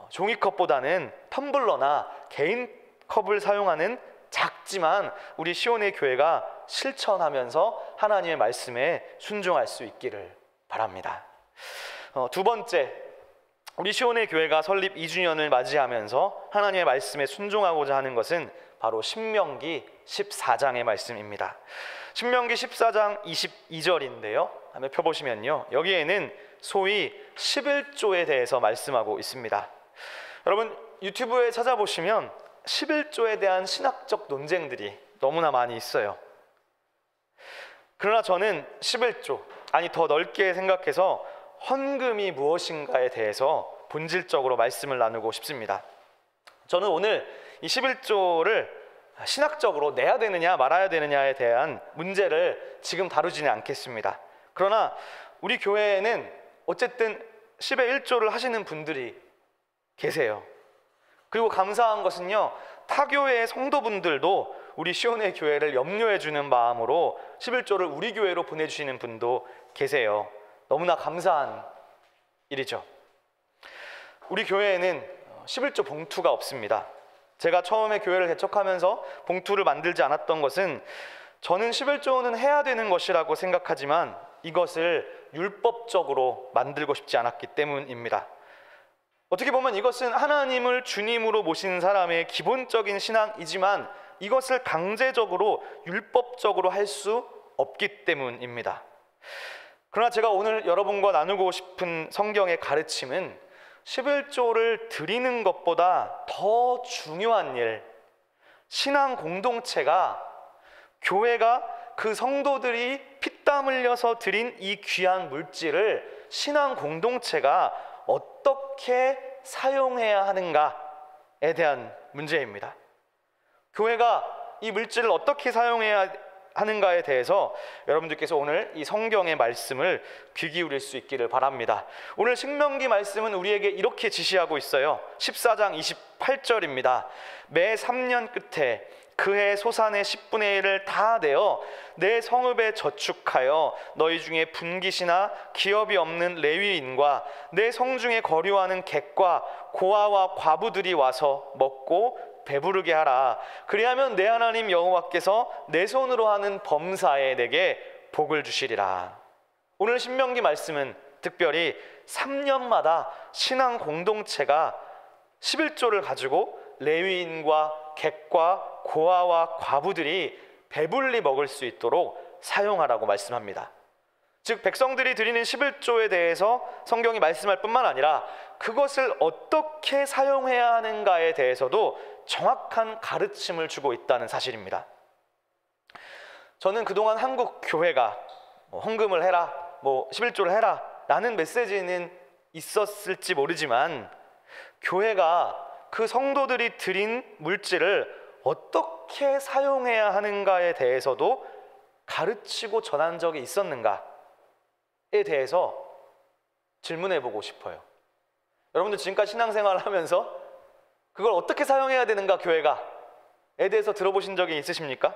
종이컵보다는 텀블러나 개인 컵을 사용하는 작지만 우리 시온의 교회가 실천하면서 하나님의 말씀에 순종할 수 있기를 바랍니다. 두 번째, 우리 시온의 교회가 설립 2주년을 맞이하면서 하나님의 말씀에 순종하고자 하는 것은 바로 신명기 14장의 말씀입니다. 신명기 14장 22절인데요. 한번 펴보시면요, 여기에는 소위 11조에 대해서 말씀하고 있습니다. 여러분 유튜브에 찾아보시면 11조에 대한 신학적 논쟁들이 너무나 많이 있어요. 그러나 저는 11조, 아니 더 넓게 생각해서 헌금이 무엇인가에 대해서 본질적으로 말씀을 나누고 싶습니다. 저는 오늘 이 11조를 신학적으로 내야 되느냐 말아야 되느냐에 대한 문제를 지금 다루지는 않겠습니다. 그러나 우리 교회에는 어쨌든 10의 1조를 하시는 분들이 계세요. 그리고 감사한 것은요, 타교회의 성도분들도 우리 시온의 교회를 염려해 주는 마음으로 11조를 우리 교회로 보내주시는 분도 계세요. 너무나 감사한 일이죠. 우리 교회에는 11조 봉투가 없습니다. 제가 처음에 교회를 개척하면서 봉투를 만들지 않았던 것은 저는 11조는 해야 되는 것이라고 생각하지만 이것을 율법적으로 만들고 싶지 않았기 때문입니다. 어떻게 보면 이것은 하나님을 주님으로 모신 사람의 기본적인 신앙이지만 이것을 강제적으로 율법적으로 할 수 없기 때문입니다. 그러나 제가 오늘 여러분과 나누고 싶은 성경의 가르침은 11조를 드리는 것보다 더 중요한 일, 신앙 공동체가, 교회가 그 성도들이 피땀 흘려서 드린 이 귀한 물질을 신앙 공동체가 어떻게 사용해야 하는가에 대한 문제입니다. 교회가 이 물질을 어떻게 사용해야 하는가에 대해서 여러분들께서 오늘 이 성경의 말씀을 귀 기울일 수 있기를 바랍니다. 오늘 신명기 말씀은 우리에게 이렇게 지시하고 있어요. 14장 28절입니다. 매 3년 끝에 그해 소산의 10분의 1을 다 내어 내 성읍에 저축하여 너희 중에 분깃이나 기업이 없는 레위인과 내 성중에 거류하는 객과 고아와 과부들이 와서 먹고 배부르게 하라. 그리하면 내 하나님 여호와께서 내 손으로 하는 범사에 내게 복을 주시리라. 오늘 신명기 말씀은 특별히 3년마다 신앙 공동체가 11조를 가지고 레위인과 객과 고아와 과부들이 배불리 먹을 수 있도록 사용하라고 말씀합니다. 즉 백성들이 드리는 11조에 대해서 성경이 말씀할 뿐만 아니라 그것을 어떻게 사용해야 하는가에 대해서도 정확한 가르침을 주고 있다는 사실입니다. 저는 그동안 한국 교회가 헌금을 해라, 11조를 해라 라는 메시지는 있었을지 모르지만 교회가 그 성도들이 드린 물질을 어떻게 사용해야 하는가에 대해서도 가르치고 전한 적이 있었는가에 대해서 질문해 보고 싶어요. 여러분들 지금까지 신앙생활을 하면서 그걸 어떻게 사용해야 되는가 교회가에 대해서 들어보신 적이 있으십니까?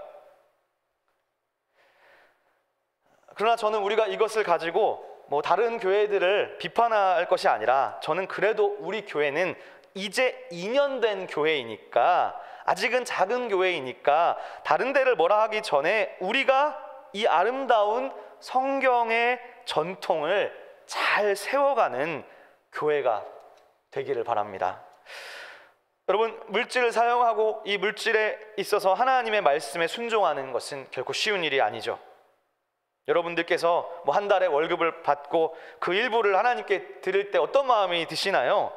그러나 저는 우리가 이것을 가지고 다른 교회들을 비판할 것이 아니라 저는 그래도 우리 교회는 이제 2년 된 교회이니까 아직은 작은 교회이니까 다른 데를 뭐라 하기 전에 우리가 이 아름다운 성경의 전통을 잘 세워가는 교회가 되기를 바랍니다. 여러분, 물질을 사용하고 이 물질에 있어서 하나님의 말씀에 순종하는 것은 결코 쉬운 일이 아니죠. 여러분들께서 한 달에 월급을 받고 그 일부를 하나님께 드릴 때 어떤 마음이 드시나요?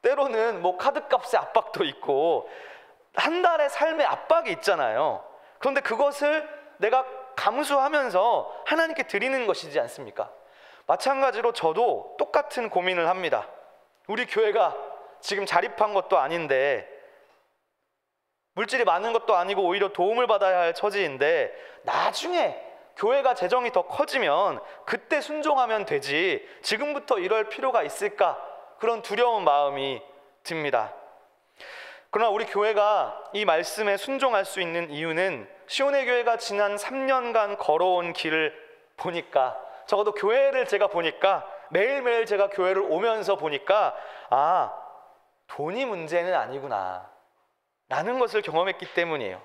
때로는 카드값의 압박도 있고 한 달의 삶의 압박이 있잖아요. 그런데 그것을 내가 감수하면서 하나님께 드리는 것이지 않습니까? 마찬가지로 저도 똑같은 고민을 합니다. 우리 교회가 지금 자립한 것도 아닌데 물질이 많은 것도 아니고 오히려 도움을 받아야 할 처지인데 나중에 교회가 재정이 더 커지면 그때 순종하면 되지 지금부터 이럴 필요가 있을까? 그런 두려운 마음이 듭니다. 그러나 우리 교회가 이 말씀에 순종할 수 있는 이유는 시온의 교회가 지난 3년간 걸어온 길을 보니까, 적어도 교회를 제가 보니까, 매일매일 제가 교회를 오면서 보니까 돈이 문제는 아니구나 라는 것을 경험했기 때문이에요.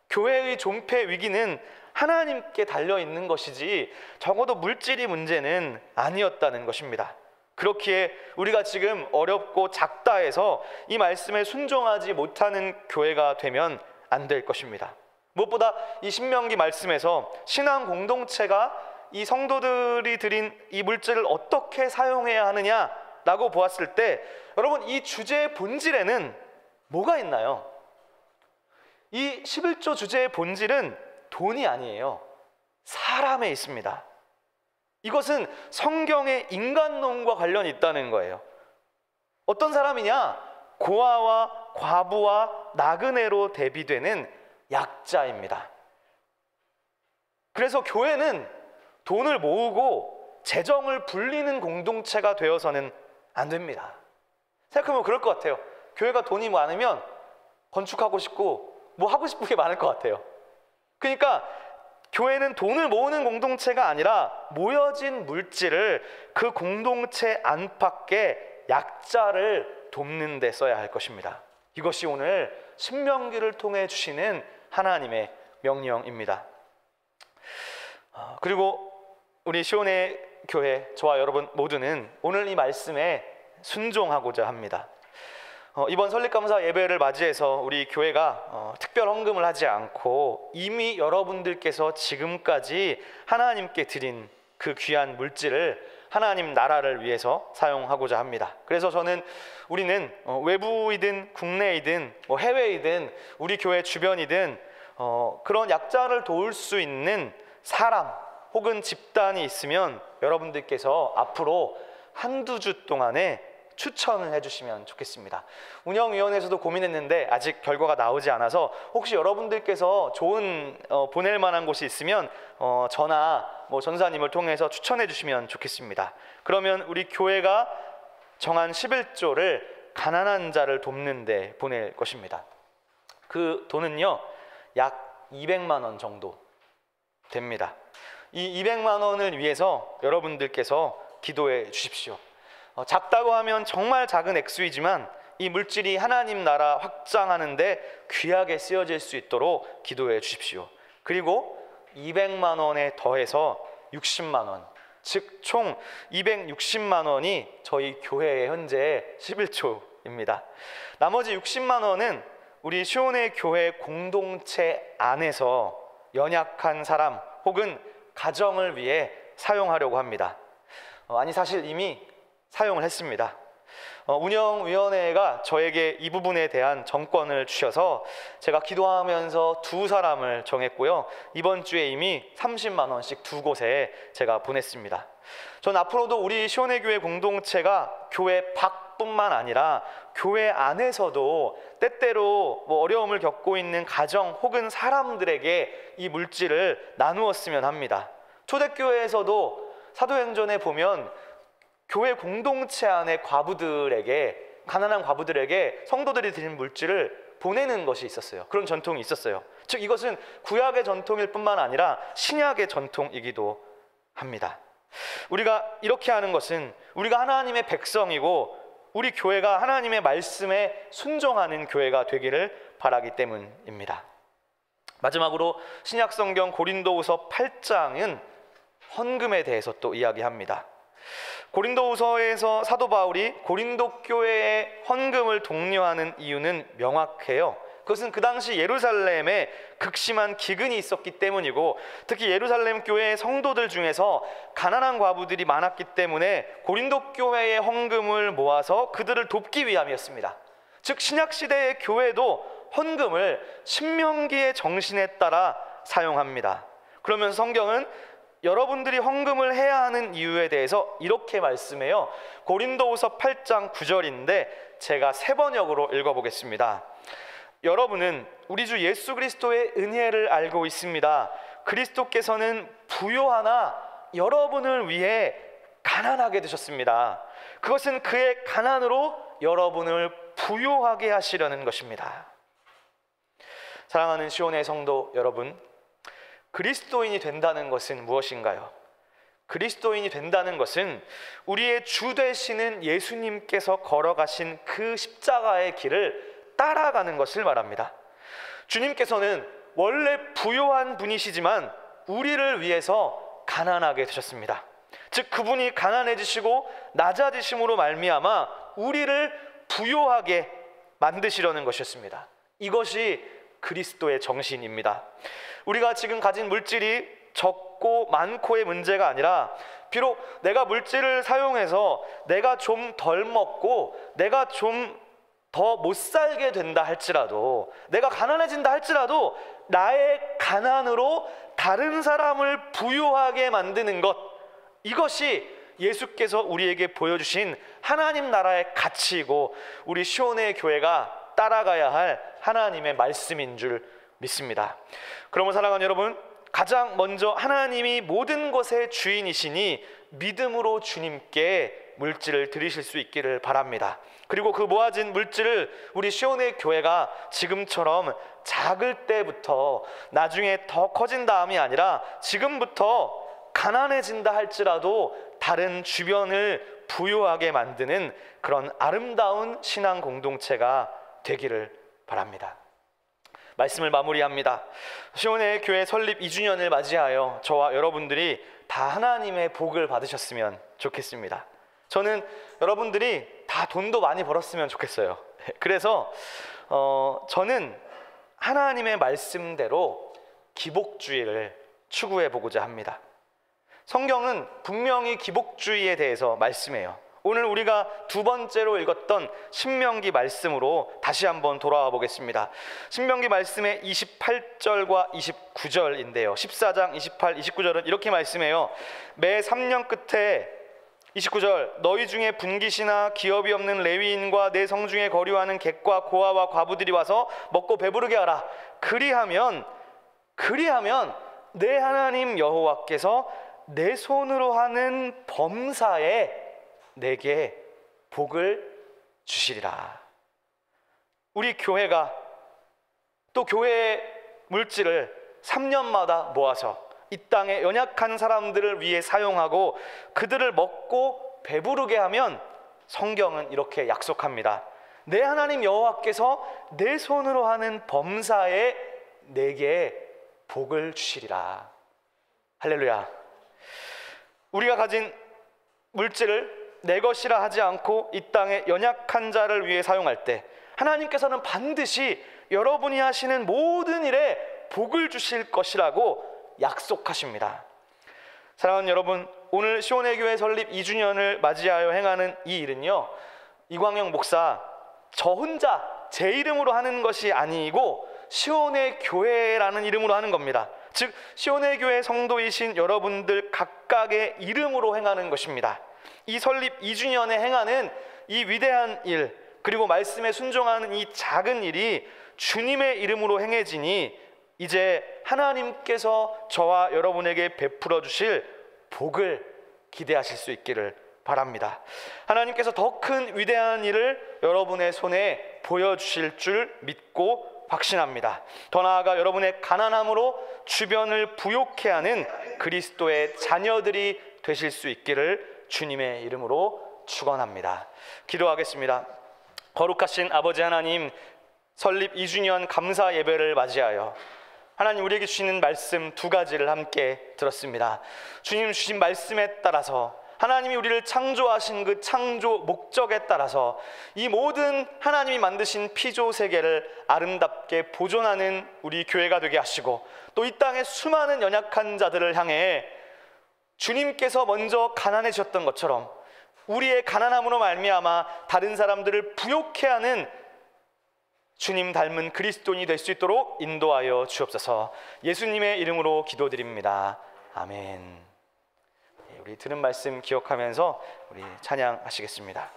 교회의 존폐 위기는 하나님께 달려있는 것이지 적어도 물질이 문제는 아니었다는 것입니다. 그렇기에 우리가 지금 어렵고 작다 해서 이 말씀에 순종하지 못하는 교회가 되면 안 될 것입니다. 무엇보다 이 신명기 말씀에서 신앙 공동체가 이 성도들이 드린 이 물질을 어떻게 사용해야 하느냐라고 보았을 때 여러분, 이 주제의 본질에는 뭐가 있나요? 이 11조 주제의 본질은 돈이 아니에요. 사람에 있습니다. 이것은 성경의 인간론과 관련이 있다는 거예요. 어떤 사람이냐? 고아와 과부와 나그네로 대비되는 약자입니다. 그래서 교회는 돈을 모으고 재정을 불리는 공동체가 되어서는 안 됩니다. 생각해보면 그럴 것 같아요. 교회가 돈이 많으면 건축하고 싶고 하고 싶은 게 많을 것 같아요. 그러니까 교회는 돈을 모으는 공동체가 아니라 모여진 물질을 그 공동체 안팎의 약자를 돕는 데 써야 할 것입니다. 이것이 오늘 신명기를 통해 주시는 하나님의 명령입니다. 그리고 우리 시온의 교회, 저와 여러분 모두는 오늘 이 말씀에 순종하고자 합니다. 이번 설립감사 예배를 맞이해서 우리 교회가 특별 헌금을 하지 않고 이미 여러분들께서 지금까지 하나님께 드린 그 귀한 물질을 하나님 나라를 위해서 사용하고자 합니다. 그래서 우리는 외부이든 국내이든 해외이든 우리 교회 주변이든 그런 약자를 도울 수 있는 사람 혹은 집단이 있으면 여러분들께서 앞으로 한두 주 동안에 추천을 해주시면 좋겠습니다. 운영위원회에서도 고민했는데 아직 결과가 나오지 않아서 혹시 여러분들께서 좋은 보낼 만한 곳이 있으면 저나 전사님을 통해서 추천해 주시면 좋겠습니다. 그러면 우리 교회가 정한 11조를 가난한 자를 돕는 데 보낼 것입니다. 그 돈은요 약 200만 원 정도 됩니다. 이 200만 원을 위해서 여러분들께서 기도해 주십시오. 작다고 하면 정말 작은 액수이지만 이 물질이 하나님 나라 확장하는데 귀하게 쓰여질 수 있도록 기도해 주십시오. 그리고 200만 원에 더해서 60만 원, 즉 총 260만 원이 저희 교회의 현재 11조입니다. 나머지 60만 원은 우리 시온의 교회 공동체 안에서 연약한 사람 혹은 가정을 위해 사용하려고 합니다. 아니 사실 이미 사용을 했습니다. 운영위원회가 저에게 이 부분에 대한 정권을 주셔서 제가 기도하면서 2사람을 정했고요. 이번 주에 이미 30만 원씩 2곳에 제가 보냈습니다. 전 앞으로도 우리 시온의 교회 공동체가 교회 밖뿐만 아니라 교회 안에서도 때때로 어려움을 겪고 있는 가정 혹은 사람들에게 이 물질을 나누었으면 합니다. 초대교회에서도 사도행전에 보면 교회 공동체 안에 과부들에게, 가난한 과부들에게 성도들이 드린 물질을 보내는 것이 있었어요. 그런 전통이 있었어요. 즉 이것은 구약의 전통일 뿐만 아니라 신약의 전통이기도 합니다. 우리가 이렇게 하는 것은 우리가 하나님의 백성이고 우리 교회가 하나님의 말씀에 순종하는 교회가 되기를 바라기 때문입니다. 마지막으로 신약성경 고린도후서 8장은 헌금에 대해서 또 이야기합니다. 고린도후서에서 사도 바울이 고린도 교회의 헌금을 독려하는 이유는 명확해요. 그것은 그 당시 예루살렘에 극심한 기근이 있었기 때문이고, 특히 예루살렘 교회의 성도들 중에서 가난한 과부들이 많았기 때문에 고린도 교회의 헌금을 모아서 그들을 돕기 위함이었습니다. 즉 신약시대의 교회도 헌금을 신명기의 정신에 따라 사용합니다. 그러면서 성경은 여러분들이 헌금을 해야 하는 이유에 대해서 이렇게 말씀해요. 고린도후서 8장 9절인데 제가 3번역으로 읽어보겠습니다. 여러분은 우리 주 예수 그리스도의 은혜를 알고 있습니다. 그리스도께서는 부요하나 여러분을 위해 가난하게 되셨습니다. 그것은 그의 가난으로 여러분을 부요하게 하시려는 것입니다. 사랑하는 시온의 성도 여러분, 그리스도인이 된다는 것은 무엇인가요? 그리스도인이 된다는 것은 우리의 주 되시는 예수님께서 걸어가신 그 십자가의 길을 따라가는 것을 말합니다. 주님께서는 원래 부요한 분이시지만 우리를 위해서 가난하게 되셨습니다. 즉 그분이 가난해지시고 낮아지심으로 말미암아 우리를 부요하게 만드시려는 것이었습니다. 이것이 그리스도의 정신입니다. 우리가 지금 가진 물질이 적고 많고의 문제가 아니라 비록 내가 물질을 사용해서 내가 좀 덜 먹고 내가 좀 더 못 살게 된다 할지라도, 내가 가난해진다 할지라도 나의 가난으로 다른 사람을 부유하게 만드는 것, 이것이 예수께서 우리에게 보여주신 하나님 나라의 가치이고 우리 시온의 교회가 따라가야 할 하나님의 말씀인 줄 믿습니다. 그러면 사랑하는 여러분, 가장 먼저 하나님이 모든 것의 주인이시니 믿음으로 주님께 물질을 드리실 수 있기를 바랍니다. 그리고 그 모아진 물질을 우리 시온의 교회가 지금처럼 작을 때부터 나중에 더 커진 다음이 아니라 지금부터 가난해진다 할지라도 다른 주변을 부유하게 만드는 그런 아름다운 신앙 공동체가 되기를 바랍니다. 말씀을 마무리합니다. 시온의 교회 설립 2주년을 맞이하여 저와 여러분들이 다 하나님의 복을 받으셨으면 좋겠습니다. 저는 여러분들이 다 돈도 많이 벌었으면 좋겠어요. 그래서 저는 하나님의 말씀대로 기복주의를 추구해 보고자 합니다. 성경은 분명히 기복주의에 대해서 말씀해요. 오늘 우리가 2번째로 읽었던 신명기 말씀으로 다시 한번 돌아와 보겠습니다. 신명기 말씀의 28절과 29절인데요. 14장 28, 29절은 이렇게 말씀해요. 매 3년 끝에 29절, 너희 중에 분깃이나 기업이 없는 레위인과 내 성중에 거류하는 객과 고아와 과부들이 와서 먹고 배부르게 하라. 그리하면 내 하나님 여호와께서 내 손으로 하는 범사에 내게 복을 주시리라. 우리 교회가 또 교회의 물질을 3년마다 모아서 이 땅에 연약한 사람들을 위해 사용하고 그들을 먹고 배부르게 하면 성경은 이렇게 약속합니다. 내 하나님 여호와께서 내 손으로 하는 범사에 내게 복을 주시리라. 할렐루야. 우리가 가진 물질을 내 것이라 하지 않고 이 땅에 연약한 자를 위해 사용할 때 하나님께서는 반드시 여러분이 하시는 모든 일에 복을 주실 것이라고 약속하십니다. 사랑하는 여러분, 오늘 시온의 교회 설립 2주년을 맞이하여 행하는 이 일은요, 이광영 목사 저 혼자 제 이름으로 하는 것이 아니고 시온의 교회라는 이름으로 하는 겁니다. 즉 시온의 교회 성도이신 여러분들 각각의 이름으로 행하는 것입니다. 이 설립 2주년에 행하는 이 위대한 일, 그리고 말씀에 순종하는 이 작은 일이 주님의 이름으로 행해지니 이제 하나님께서 저와 여러분에게 베풀어 주실 복을 기대하실 수 있기를 바랍니다. 하나님께서 더 큰 위대한 일을 여러분의 손에 보여주실 줄 믿고 확신합니다. 더 나아가 여러분의 가난함으로 주변을 부욕해 하는 그리스도의 자녀들이 되실 수 있기를 주님의 이름으로 축원합니다. 기도하겠습니다. 거룩하신 아버지 하나님, 설립 2주년 감사 예배를 맞이하여 하나님 우리에게 주시는 말씀 두 가지를 함께 들었습니다. 주님 주신 말씀에 따라서 하나님이 우리를 창조하신 그 창조 목적에 따라서 이 모든 하나님이 만드신 피조 세계를 아름답게 보존하는 우리 교회가 되게 하시고, 또 이 땅의 수많은 연약한 자들을 향해 주님께서 먼저 가난해지셨던 것처럼 우리의 가난함으로 말미암아 다른 사람들을 부욕해 하는 주님 닮은 그리스도인이 될 수 있도록 인도하여 주옵소서. 예수님의 이름으로 기도드립니다. 아멘. 우리 들은 말씀 기억하면서 우리 찬양하시겠습니다.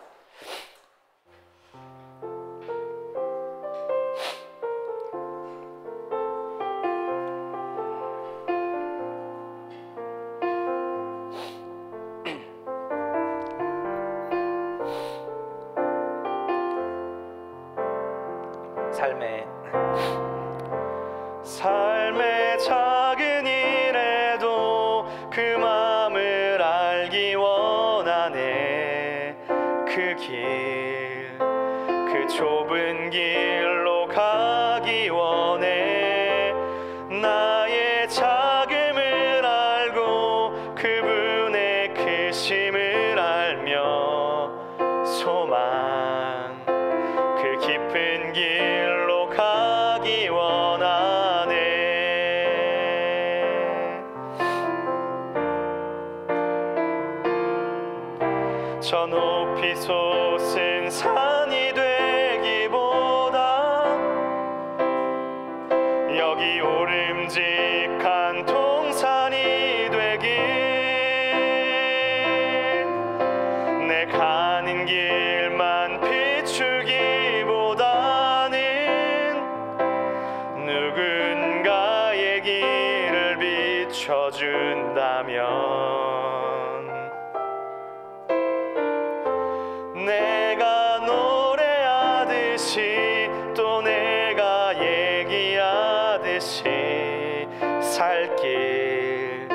삶의 작은 일에도 그 마음을 알기 원하네. 그 길, 그 좁은 길로 가기 원해. 나의 작음을 알고 그분의 크심을 알며 소망, 그 깊은 길로 가기 원하네. 저 높이 솟은 산이 되기보다 여기 오름직한 동산이 되길, 내 가는 길만 비추기보다는 누군가의 길을 비춰준다면 내가 노래하듯이 또 내가 얘기하듯이 살길,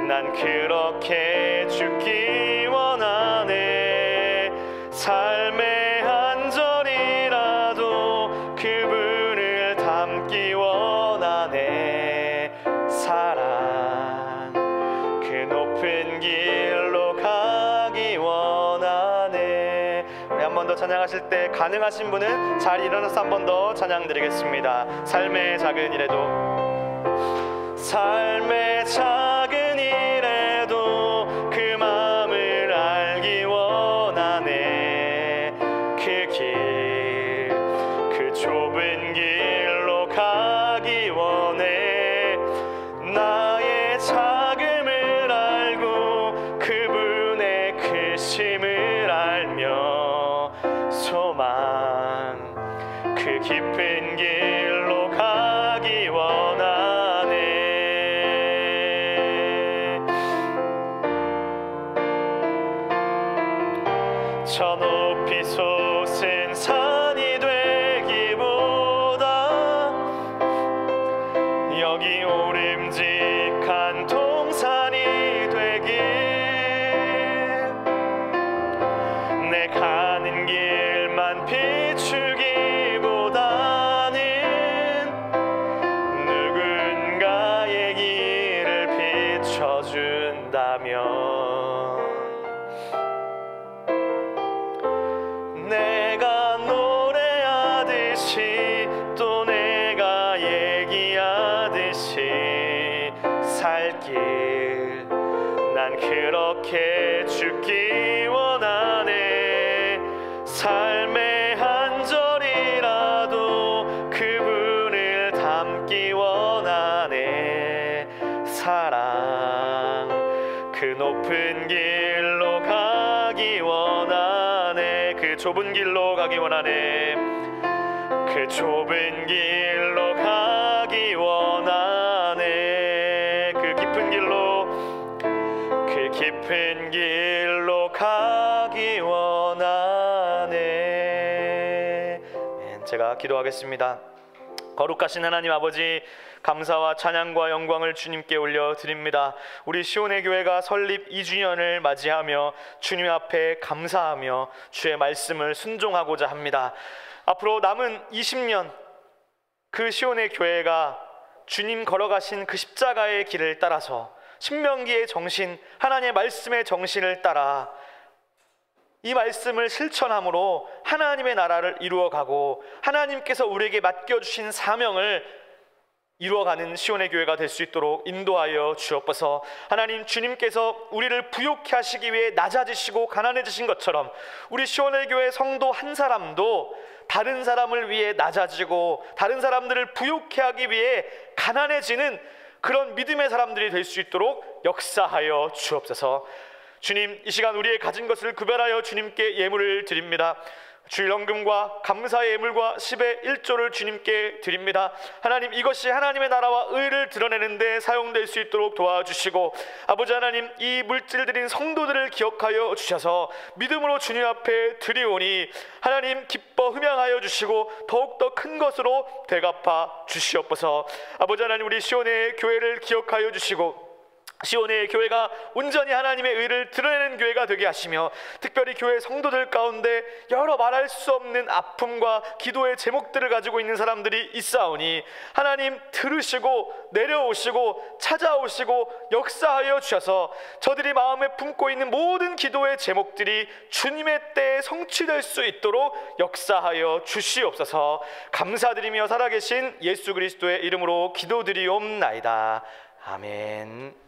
난 그렇게 죽기 원하네. 삶의 한 절이라도 그분을 담기 원하네. 사랑, 그 높은 길로 가기 원하네. 우리 한 번 더 찬양하실 때 가능하신 분은 잘 일어나서 한 번 더 찬양 드리겠습니다. 삶의 작은 일에도, 삶의 작은 일에도 그 마음을 알기 원하네. 그 길, 그 좁은 길로 가기 원해. 나의 작음을 알고 그분의 크심을 알며 소망, 그 깊은 길로 가기 원하네. 저 높이 솟은 산이 되기보다 기억해 주기 원하네. 삶의 한 절이라도 그분을 담기 원하네. 사랑 그 높은 길로 가기 원하네. 그 좁은 길로 가기 원하네. 그 좁은 길로 가기 원하네. 그 깊은 길로 가기 원하네. 제가 기도하겠습니다. 거룩하신 하나님 아버지, 감사와 찬양과 영광을 주님께 올려드립니다. 우리 시온의 교회가 설립 2주년을 맞이하며 주님 앞에 감사하며 주의 말씀을 순종하고자 합니다. 앞으로 남은 20년 그 시온의 교회가 주님 걸어가신 그 십자가의 길을 따라서 신명기의 정신, 하나님의 말씀의 정신을 따라 이 말씀을 실천함으로 하나님의 나라를 이루어가고 하나님께서 우리에게 맡겨주신 사명을 이루어가는 시온의 교회가 될 수 있도록 인도하여 주옵소서. 하나님, 주님께서 우리를 부욕케 하시기 위해 낮아지시고 가난해지신 것처럼 우리 시온의 교회 성도 한 사람도 다른 사람을 위해 낮아지고 다른 사람들을 부욕케 하기 위해 가난해지는 그런 믿음의 사람들이 될 수 있도록 역사하여 주옵소서. 주님, 이 시간 우리의 가진 것을 구별하여 주님께 예물을 드립니다. 주일헌금과 감사의 예물과 10의 1조를 주님께 드립니다. 하나님, 이것이 하나님의 나라와 의를 드러내는 데 사용될 수 있도록 도와주시고, 아버지 하나님, 이 물질들인 성도들을 기억하여 주셔서 믿음으로 주님 앞에 드리오니 하나님 기뻐 흠양하여 주시고 더욱더 큰 것으로 되갚아 주시옵소서. 아버지 하나님, 우리 시온의 교회를 기억하여 주시고 시온의 교회가 온전히 하나님의 의를 드러내는 교회가 되게 하시며, 특별히 교회 성도들 가운데 여러 말할 수 없는 아픔과 기도의 제목들을 가지고 있는 사람들이 있사오니 하나님 들으시고 내려오시고 찾아오시고 역사하여 주셔서 저들이 마음에 품고 있는 모든 기도의 제목들이 주님의 때에 성취될 수 있도록 역사하여 주시옵소서. 감사드리며 살아계신 예수 그리스도의 이름으로 기도드리옵나이다. 아멘.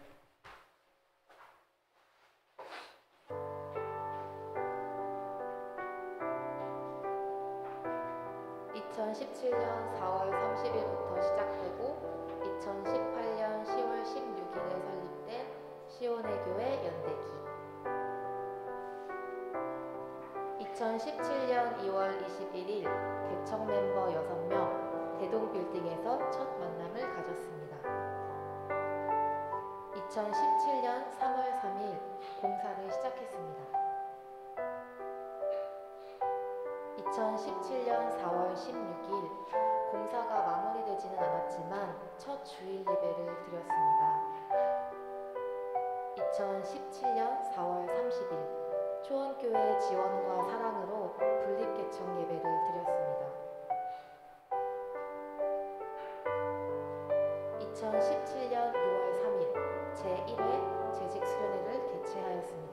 2017년 4월 30일부터 시작되고 2018년 10월 16일에 설립된 시온의 교회 연대기. 2017년 2월 21일 개척 멤버 6명 대동빌딩에서 첫 만남을 가졌습니다. 2017년 3월 3일 공사를 시작했습니다. 2017년 4월 16일 공사가 마무리되지는 않았지만 첫 주일 예배를 드렸습니다. 2017년 4월 30일 초원교회 지원과 사랑으로 분립개척 예배를 드렸습니다. 2017년 6월 3일 제1회 재직 수련회를 개최하였습니다.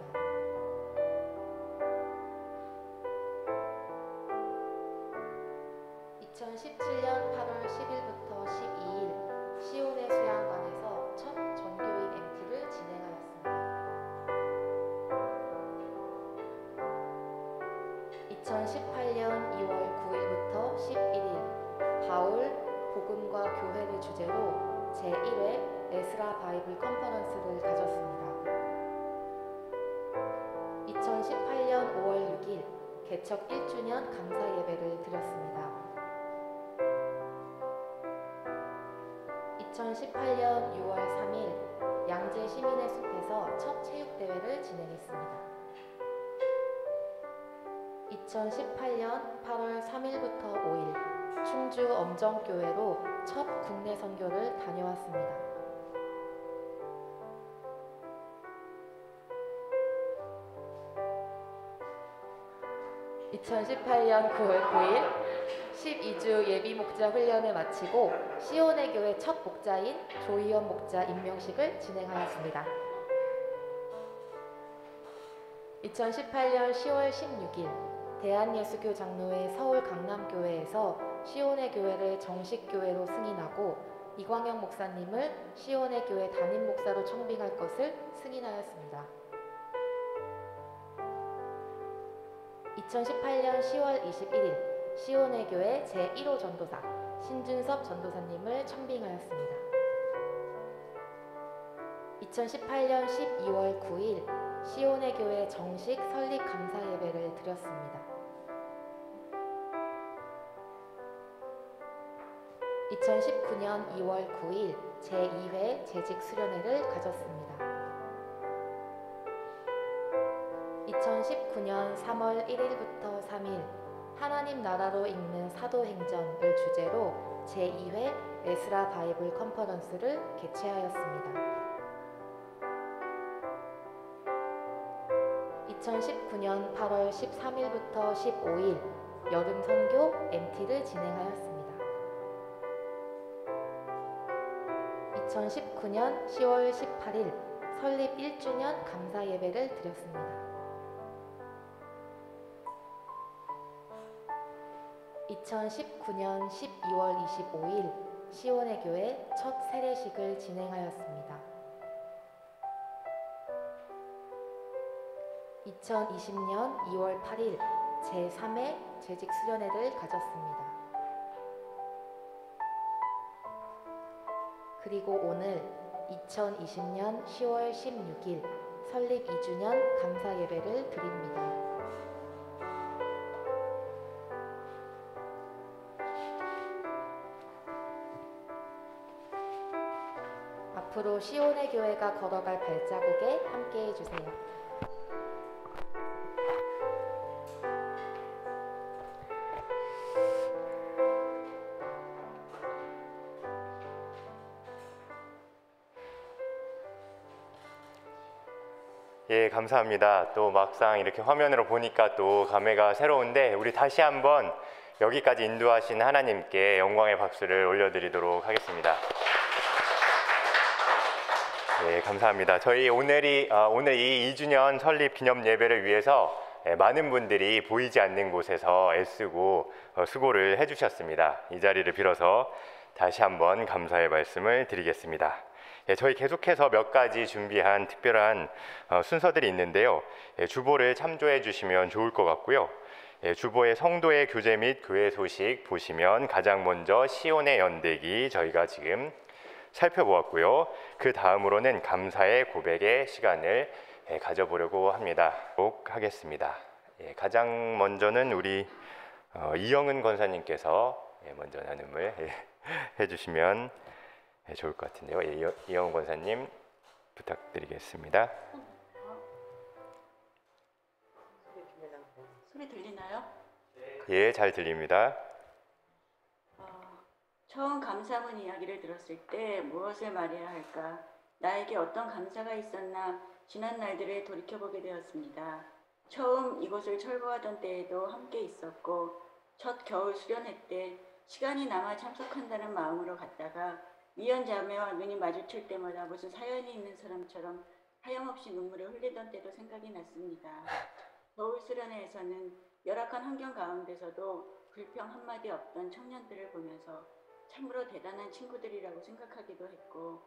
2017년 8월 10일부터 12일 시온의 수양관에서 첫 전교인 MT를 진행하였습니다. 2018년 2월 9일부터 11일 바울 복음과 교회를 주제로 제1회 에스라 바이블 컨퍼런스를 가졌습니다. 2018년 5월 6일 개척 1주년 감사 예배를 드렸습니다. 2018년 6월 3일 양재 시민의 숲에서 첫 체육대회를 진행했습니다. 2018년 8월 3일부터 5일 충주 엄정교회로 첫 국내 선교를 다녀왔습니다. 2018년 9월 9일 12주 예비목자 훈련을 마치고 시온의 교회 첫 목자인 조희연 목자 임명식을 진행하였습니다. 2018년 10월 16일 대한예수교 장로회 서울 강남교회에서 시온의 교회를 정식 교회로 승인하고 이광영 목사님을 시온의 교회 담임 목사로 청빙할 것을 승인하였습니다. 2018년 10월 21일 시온의 교회 제1호 전도사 신준섭 전도사님을 천빙하였습니다. 2018년 12월 9일 시온의 교회 정식 설립 감사 예배를 드렸습니다. 2019년 2월 9일 제2회 재직 수련회를 가졌습니다. 2019년 3월 1일부터 3일 하나님 나라로 읽는 사도행전을 주제로 제2회 에스라 바이블 컨퍼런스를 개최하였습니다. 2019년 8월 13일부터 15일 여름 선교 MT를 진행하였습니다. 2019년 10월 18일 설립 1주년 감사 예배를 드렸습니다. 2019년 12월 25일 시온의 교회 첫 세례식을 진행하였습니다. 2020년 2월 8일 제3회 재직 수련회를 가졌습니다. 그리고 오늘 2020년 10월 16일 설립 2주년 감사 예배를 드립니다. 앞으로 시온의 교회가 걸어갈 발자국에 함께해 주세요. 예, 감사합니다. 또 막상 이렇게 화면으로 보니까 또 감회가 새로운데 우리 다시 한번 여기까지 인도하신 하나님께 영광의 박수를 올려드리도록 하겠습니다. 네, 감사합니다. 저희 오늘 이 2주년 설립 기념 예배를 위해서 많은 분들이 보이지 않는 곳에서 애쓰고 수고를 해주셨습니다. 이 자리를 빌어서 다시 한번 감사의 말씀을 드리겠습니다. 저희 계속해서 몇 가지 준비한 특별한 순서들이 있는데요. 주보를 참조해 주시면 좋을 것 같고요. 주보의 성도의 교제 및 교회 소식 보시면 가장 먼저 시온의 연대기 저희가 지금 살펴보았고요. 그 다음으로는 감사의 고백의 시간을 가져보려고 합니다. 꼭 하겠습니다. 가장 먼저는 우리 이영은 권사님께서 먼저 나눔을 해주시면 좋을 것 같은데요. 이영은 권사님 부탁드리겠습니다. 소리 들리나요? 예, 잘 들립니다. 처음 감사문 이야기를 들었을 때 무엇을 말해야 할까? 나에게 어떤 감사가 있었나? 지난 날들을 돌이켜보게 되었습니다. 처음 이곳을 철거하던 때에도 함께 있었고 첫 겨울 수련회 때 시간이 남아 참석한다는 마음으로 갔다가 위원자매와 눈이 마주칠 때마다 무슨 사연이 있는 사람처럼 하염없이 눈물을 흘리던 때도 생각이 났습니다. 겨울 수련회에서는 열악한 환경 가운데서도 불평 한마디 없던 청년들을 보면서 참으로 대단한 친구들이라고 생각하기도 했고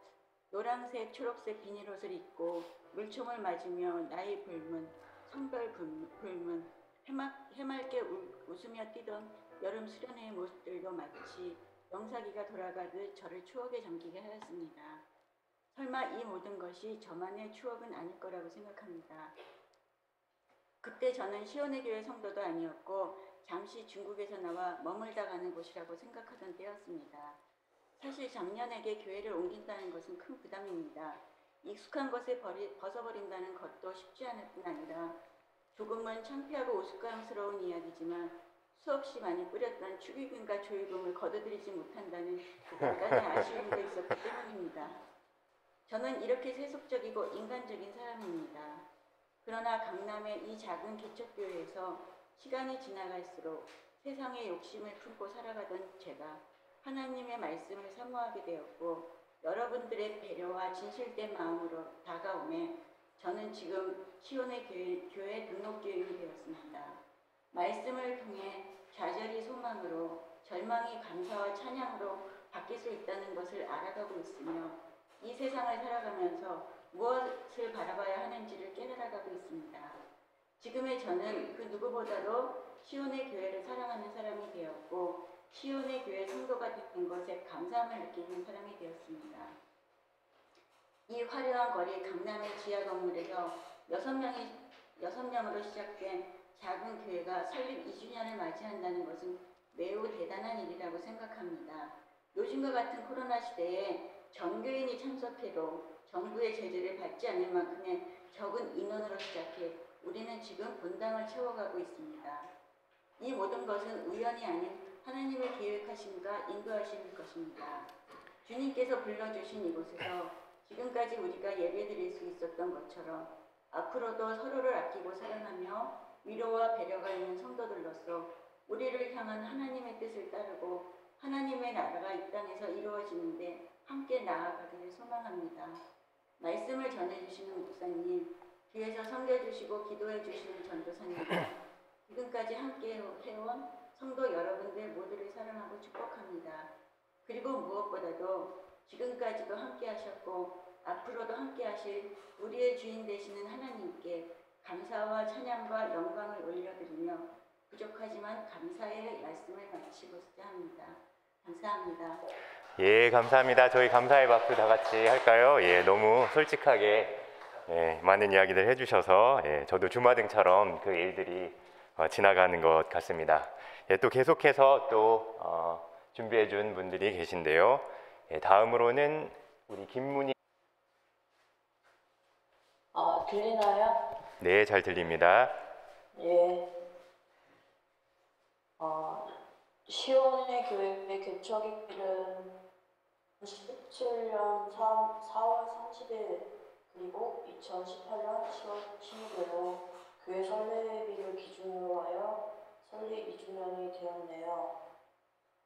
노란색, 초록색 비닐옷을 입고 물총을 맞으며 나이 불문, 성별 불문, 해맑게 웃으며 뛰던 여름 수련회의 모습들도 마치 영사기가 돌아가듯 저를 추억에 잠기게 하였습니다. 설마 이 모든 것이 저만의 추억은 아닐 거라고 생각합니다. 그때 저는 시온의 교회 성도도 아니었고 잠시 중국에서 나와 머물다 가는 곳이라고 생각하던 때였습니다. 사실 작년에게 교회를 옮긴다는 것은 큰 부담입니다. 익숙한 것을 벗어버린다는 것도 쉽지 않을 뿐 아니라 조금은 창피하고 우스꽝스러운 이야기지만 수없이 많이 뿌렸던 축의금과 조의금을 거둬들이지 못한다는 약간의 아쉬움도 있었기 때문입니다. 저는 이렇게 세속적이고 인간적인 사람입니다. 그러나 강남의 이 작은 개척교회에서 시간이 지나갈수록 세상의 욕심을 품고 살아가던 제가 하나님의 말씀을 사모하게 되었고 여러분들의 배려와 진실된 마음으로 다가오매 저는 지금 시온의 교회 등록교인이 되었습니다. 말씀을 통해 좌절이 소망으로 절망이 감사와 찬양으로 바뀔 수 있다는 것을 알아가고 있으며 이 세상을 살아가면서 무엇을 바라봐야 하는지를 깨달아가고 있습니다. 지금의 저는 그 누구보다도 시온의 교회를 사랑하는 사람이 되었고 시온의 교회 성도가 된 것에 감사함을 느끼는 사람이 되었습니다. 이 화려한 거리 강남의 지하 건물에서 6명으로 시작된 작은 교회가 설립 2주년을 맞이한다는 것은 매우 대단한 일이라고 생각합니다. 요즘과 같은 코로나 시대에 전교인이 참석해도 정부의 제재를 받지 않을 만큼의 적은 인원으로 시작해 우리는 지금 본당을 채워가고 있습니다. 이 모든 것은 우연이 아닌 하나님의 계획하심과 인도하심일 것입니다. 주님께서 불러주신 이곳에서 지금까지 우리가 예배드릴 수 있었던 것처럼 앞으로도 서로를 아끼고 사랑하며 위로와 배려가 있는 성도들로서 우리를 향한 하나님의 뜻을 따르고 하나님의 나라가 이 땅에서 이루어지는데 함께 나아가기를 소망합니다. 말씀을 전해주시는 목사님, 뒤에서 섬겨주시고 기도해주시는 전도사님과 지금까지 함께 해온 성도 여러분들 모두를 사랑하고 축복합니다. 그리고 무엇보다도 지금까지도 함께 하셨고 앞으로도 함께 하실 우리의 주인 되시는 하나님께 감사와 찬양과 영광을 올려드리며 부족하지만 감사의 말씀을 마치고자 합니다. 감사합니다. 예, 감사합니다. 저희 감사의 박수 다 같이 할까요? 예, 너무 솔직하게 많은 이야기들 해주셔서 저도 주마등처럼 그 일들이 지나가는 것 같습니다. 또 계속해서 또 준비해준 분들이 계신데요. 다음으로는 우리 김문희. 들리나요? 네, 잘 들립니다. 예. 시온의 교회 개척일은 17년 4월 30일 그리고 2018년 10월 16일로 교회 설례비를 기준으로 하여 설립 2주년이 되었네요.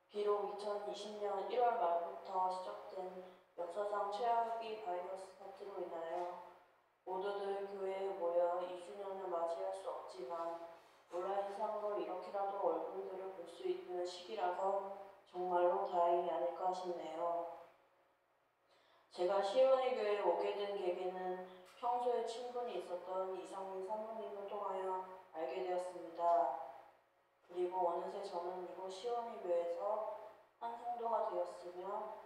비록 2020년 1월 말부터 시작된 역사상 최악의 바이러스 사태로 인하여 모두들 교회에 모여 2주년을 맞이할 수 없지만 온라인상으로 이렇게라도 얼굴들을 볼 수 있는 시기라서 정말로 다행이 아닐까 싶네요. 제가 시온의 교회에 오게 된 계기는 평소에 친분이 있었던 이상민 사모님을 통하여 알게 되었습니다. 그리고 어느새 저는 이곳 시온의 교회에서 한 성도가 되었으며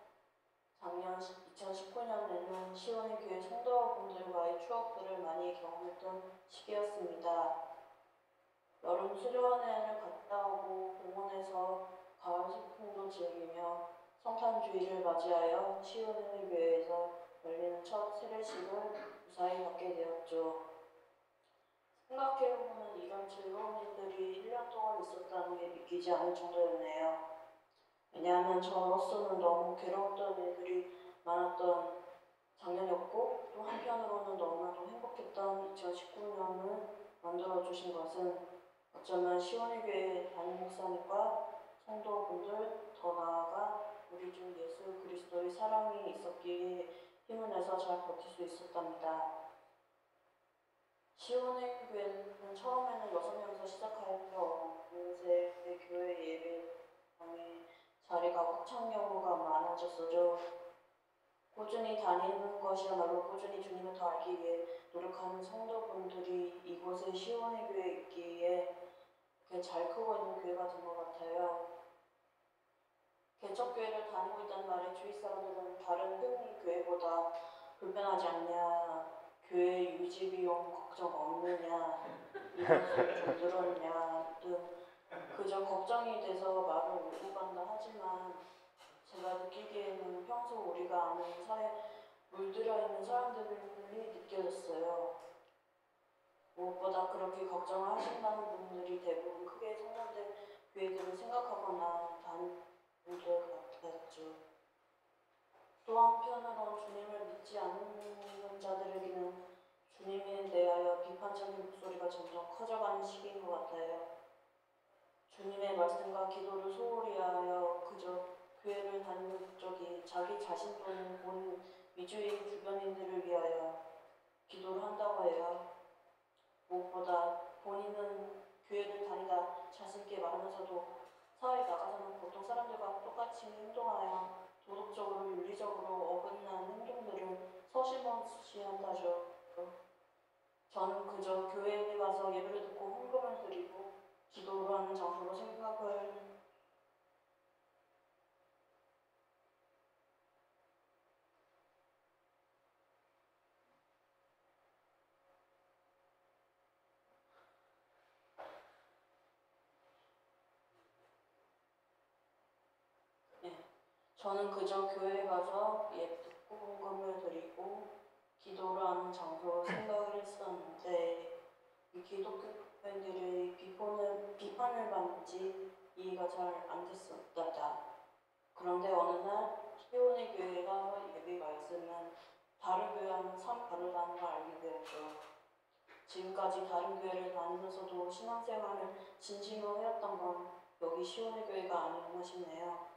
작년 2019년에는 시온의 교회 성도분들과의 추억들을 많이 경험했던 시기였습니다. 여름 수련회를 갔다 오고 공원에서 가을 소풍도 즐기며 성탄주의를 맞이하여 시온의 교회에서 열리는 첫 세례식을 무사히 받게 되었죠. 생각해보면 이런 즐거운 일들이 1년 동안 있었다는 게 믿기지 않을 정도였네요. 왜냐하면 저로서는 너무 괴로웠던 일들이 많았던 작년이었고 또 한편으로는 너무나도 행복했던 2019년을 만들어주신 것은 어쩌면 시온의 교회 담임 목사님과 성도분들 더 나아가 우리 중 예수 그리스도의 사랑이 있었기에 힘을 내서 잘 버틸 수 있었답니다. 시온의 교회는 처음에는 6명에서 시작하였고 어느새 교회 예배당에 자리가 꽉 찬 경우가 많아졌었죠. 꾸준히 다니는 것이야말로 꾸준히 주님을 더 알기 위해 노력하는 성도분들이 이곳에 시온의 교회에 있기에 잘 크고 있는 교회가 된 것 같아요. 개척교회를 다니고 있다는 말에 주위 사람들은 다른 흔히 교회보다 불편하지 않냐, 교회 유지 비용 걱정 없느냐, 이것을 좀 늘었냐 등 그저 걱정이 돼서 말을 오고 간다 하지만 제가 느끼기에는 평소 우리가 아는 사회에 물들여 있는 사람들이 느껴졌어요. 무엇보다 그렇게 걱정을 하신다는 분들이 대부분 크게 성장된 교회들을 생각하거나 다니는 것 같았죠. 또 한편으론 주님을 믿지 않는 자들에게는 주님에 대하여 비판적인 목소리가 점점 커져가는 시기인 것 같아요. 주님의 말씀과 기도를 소홀히 하여 그저 교회를 다니는 목적이 자기 자신 또는 본 위주의 주변인들을 위하여 기도를 한다고 해요. 무엇보다 본인은 교회를 다니다 자신있게 말하면서도 사회에 나가서는 보통 사람들과 똑같이 행동하여 도덕적으로 윤리적으로 어긋난 행동들을 서슴없이 한다죠. 저는 그저 교회에 가서 와서 예배를 듣고 헌금을 드리고 기도를 하는 장소로 생각을 저는 그저 교회에 가서 예배 듣고 헌금을 드리고 기도를 하는 장소로 생각을 했었는데 이 기독교 팬들의 비판을 받는지 이해가 잘 안 됐었다. 그런데 어느 날 시온의 교회가 예배가 있으면 다른 교회와는 참 다르다는 걸 알게 되었죠. 지금까지 다른 교회를 다니면서도 신앙생활을 진심으로 해왔던 건 여기 시온의 교회가 아니었나 싶네요.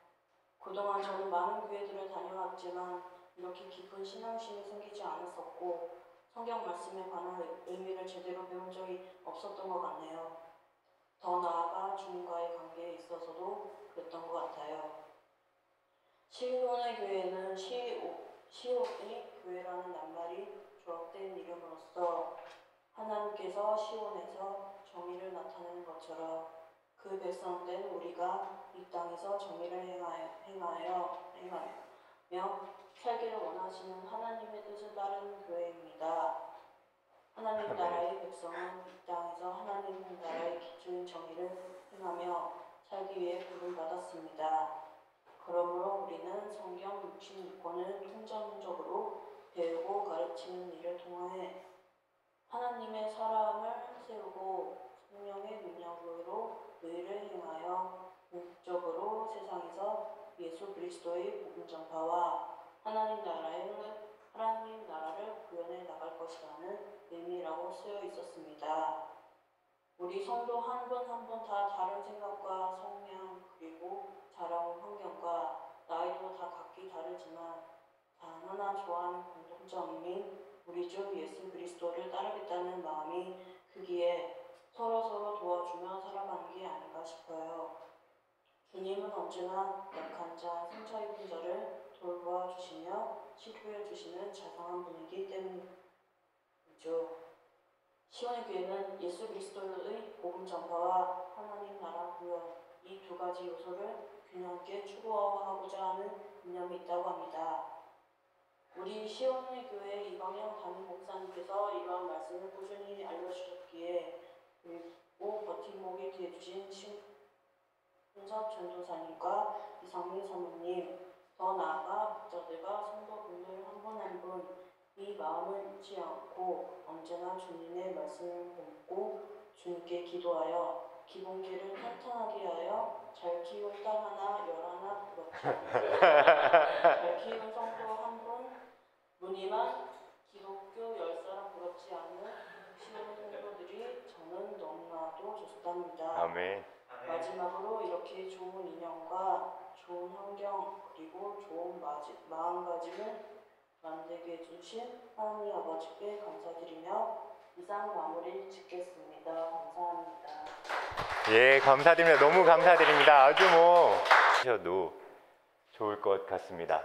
그동안 저는 많은 교회들을 다녀왔지만 이렇게 깊은 신앙심이 생기지 않았었고 성경 말씀에 관한 의미를 제대로 배운 적이 없었던 것 같네요. 더 나아가 주님과의 관계에 있어서도 그랬던 것 같아요. 시온의 교회는 시온의 교회라는 낱말이 조합된 이름으로써 하나님께서 시온에서 정의를 나타내는 것처럼 그 백성된 우리가 이 땅에서 정의를 행하며 살기를 원하시는 하나님의 뜻을 따르는 교회입니다. 하나님 나라의 백성은 이 땅에서 하나님 나라의 기초인 정의를 행하며 살기 위해 부름받았습니다. 그러므로 우리는 성경 66권을 통전적으로 배우고 가르치는 일을 통해 하나님의 사람을 세우고 성령의 능력으로 의를 행하여 궁극적으로 세상에서 예수 그리스도의 복음 전파와 하나님 나라를 구현해 나갈 것이라는 의미라고 쓰여 있었습니다. 우리 성도 한 분 한 분 다 다른 생각과 성향 그리고 자라온 환경과 나이도 다 각기 다르지만 단 하나 좋아하는 공통점인 우리 주 예수 그리스도를 따르겠다는 마음이 크기에 서로 도와주며 살아가는 게 아닌가 싶어요. 주님은 언제나 약한 자, 상처 입은 자를 돌봐주시며 치료해 주시는 자상한 분이기 때문이죠. 시온의 교회는 예수 그리스도의 복음 전파와 하나님 나라 구현 이 두 가지 요소를 균형 있게 추구하고자 하는 이념이 있다고 합니다. 우리 시온의 교회 이광영 담임 목사님께서 이러한 말씀을 꾸준히 알려주셨기에 그리고 버팀목이 되어주신 신섭 전도사님과 이상민 사모님 더 나아가 목자들과 성도분들 한 분 한 분 이 마음을 잊지 않고 언제나 주님의 말씀을 본고 주님께 기도하여 기본기를 탄탄하게 하여 잘 키운 딸 하나 열 하나 부럽지 잘 키운 성도 한 분 무늬만 기독교 10사람 부럽지 않는 시온 성도들이 저는 너무나도 좋습니다. 아멘. 마지막으로 이렇게 좋은 인연과 좋은 환경 그리고 좋은 마음가짐을 만들게 해주신 하나님 아버지께 감사드리며 이상 마무리 짓겠습니다. 감사합니다. 예, 감사드립니다. 너무 감사드립니다. 아주 하셔도 좋을 것 같습니다.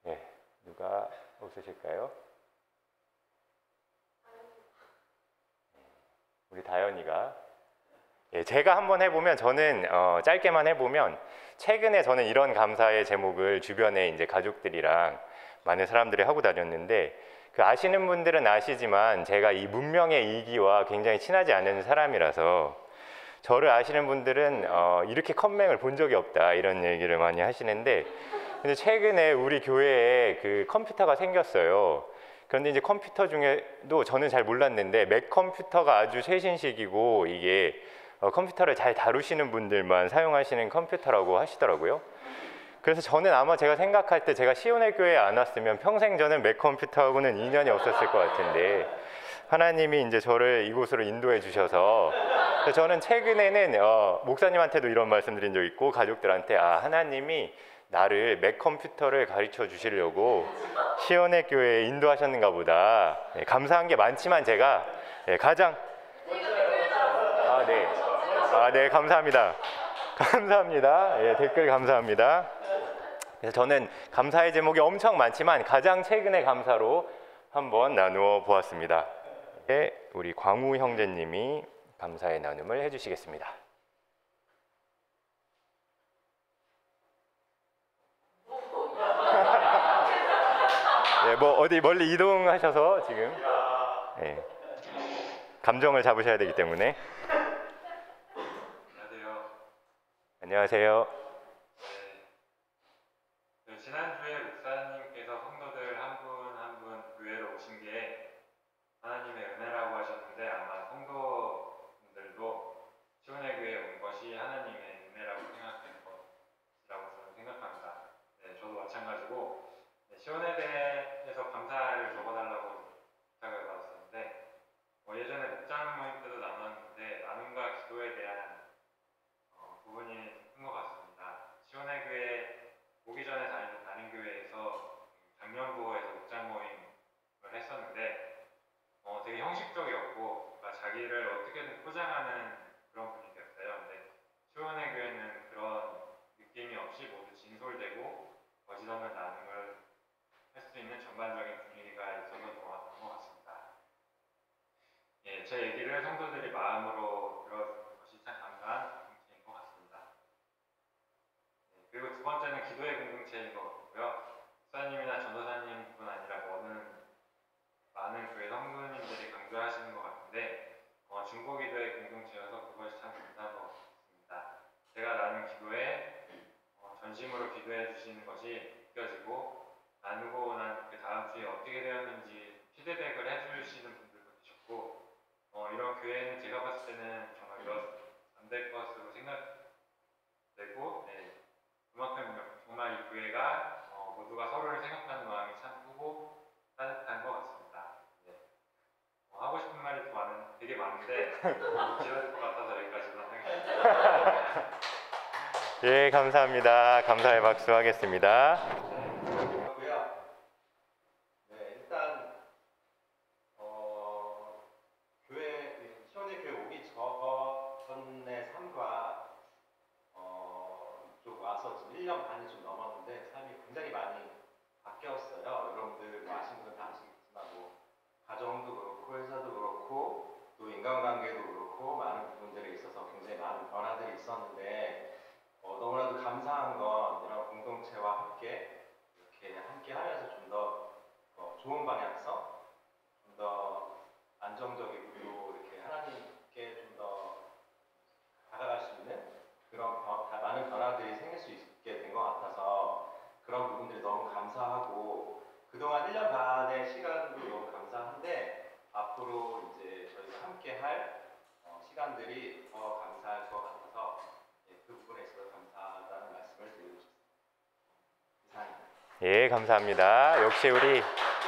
네, 누가 없으실까요? 우리 다현이가. 예, 제가 한번 해보면 저는 짧게만 해보면 최근에 저는 이런 감사의 제목을 주변에 이제 가족들이랑 많은 사람들이 하고 다녔는데 그 아시는 분들은 아시지만 제가 이 문명의 이기와 굉장히 친하지 않은 사람이라서 저를 아시는 분들은 이렇게 컴맹을 본 적이 없다 이런 얘기를 많이 하시는데 근데 최근에 우리 교회에 그 컴퓨터가 생겼어요. 그런데 이제 컴퓨터 중에도 저는 잘 몰랐는데 맥 컴퓨터가 아주 최신식이고 이게 컴퓨터를 잘 다루시는 분들만 사용하시는 컴퓨터라고 하시더라고요. 그래서 저는 아마 제가 생각할 때 제가 시온의 교회에 안 왔으면 평생 저는 맥 컴퓨터하고는 인연이 없었을 것 같은데 하나님이 이제 저를 이곳으로 인도해 주셔서 저는 최근에는 목사님한테도 이런 말씀드린 적 있고 가족들한테 하나님이 나를 맥 컴퓨터를 가르쳐 주시려고 시온의 교회에 인도하셨는가 보다. 감사한 게 많지만 제가 가장 네, 감사합니다. 감사합니다. 예, 댓글 감사합니다. 그래서 저는 감사의 제목이 엄청 많지만 가장 최근의 감사로 한번 나누어 보았습니다. 우리 광우 형제님이 감사의 나눔을 해주시겠습니다. 네, 뭐 어디 멀리 이동하셔서 지금 네, 감정을 잡으셔야 되기 때문에. 안녕하세요. 네, 지난주에 목사님께서 성도들 한 분 한 분 교회로 오신 게 하나님의 은혜라고 하셨는데, 아마 성도분들도 시온의 교회에 온 것이 하나님의 은혜라고 생각하는 것이라고 저는 생각합니다. 네, 저도 마찬가지고 시온에 대해서 감사를 적어달라고 부탁을 받았었는데, 예전에 목장 모임 때도 나눴는데 나눔과 기도에 대한 부분이 큰 것 같습니다. 시온의 교회 오기 전에 다니던 다른 교회에서 작년부에서 목장 모임을 했었는데 되게 형식적이었고, 그러니까 자기를 어떻게든 포장하는 그런 분위기였어요. 근데 시온의 교회는 그런 느낌이 없이 모두 진솔되고 거짓 없는 나눔을 할 수 있는 전반적인 분위기가 있어서 좋았던 것 같습니다. 예, 제 얘기를 성도들이 마음으로 들어주는 것이 참 감사한 공동체인 것 같습니다. 예, 그리고 두 번째는 기도의 공동체인 것 같고요. 목사님이나 전도사님뿐 아니라 많은 교회 성도님들이 강조하시는 것 같은데, 중보기도의 공동체여서 그것이 참 감사한 것 같습니다. 제가 나눈 기도에 전심으로 기도해 주시는 것이 느껴지고, 나누고 난 그 다음 주에 어떻게 되었는지 피드백을 해주시는 분들도 계셨고, 이런 교회는 제가 봤을 때는 정말 안 될 것으로 생각되고, 네, 그만큼 정말 이 교회가 모두가 서로를 생각하는 마음이 참 크고 따뜻한 것 같습니다. 네. 하고 싶은 말이 되게 많은데 길어질 것 같아서 여기까지만 하겠습니다. 예, 감사합니다. 감사의 박수 하겠습니다. 가정도 그렇고 회사도 그렇고 또 인간관계도 그렇고 많은 부분들에 있어서 굉장히 많은 변화들이 있었는데, 너무나도 감사한 건 이런 공동체와 함께 이렇게 하면서 좀 더 좋은 방향성, 좀 더 안정적이고 또 이렇게 하나님께 좀 더 다가갈 수 있는 그런 많은 변화들이 생길 수 있게 된 것 같아서 그런 부분들이 너무 감사하고, 그동안 1년 반의 시간도 너무 감사한데 앞으로 이제 저희가 함께 할 시간들이 더 감사할 것 같아서 그 부분에 있어서 감사하다는 말씀을 드리고 싶습니다. 이상입니다. 예, 감사합니다. 역시 우리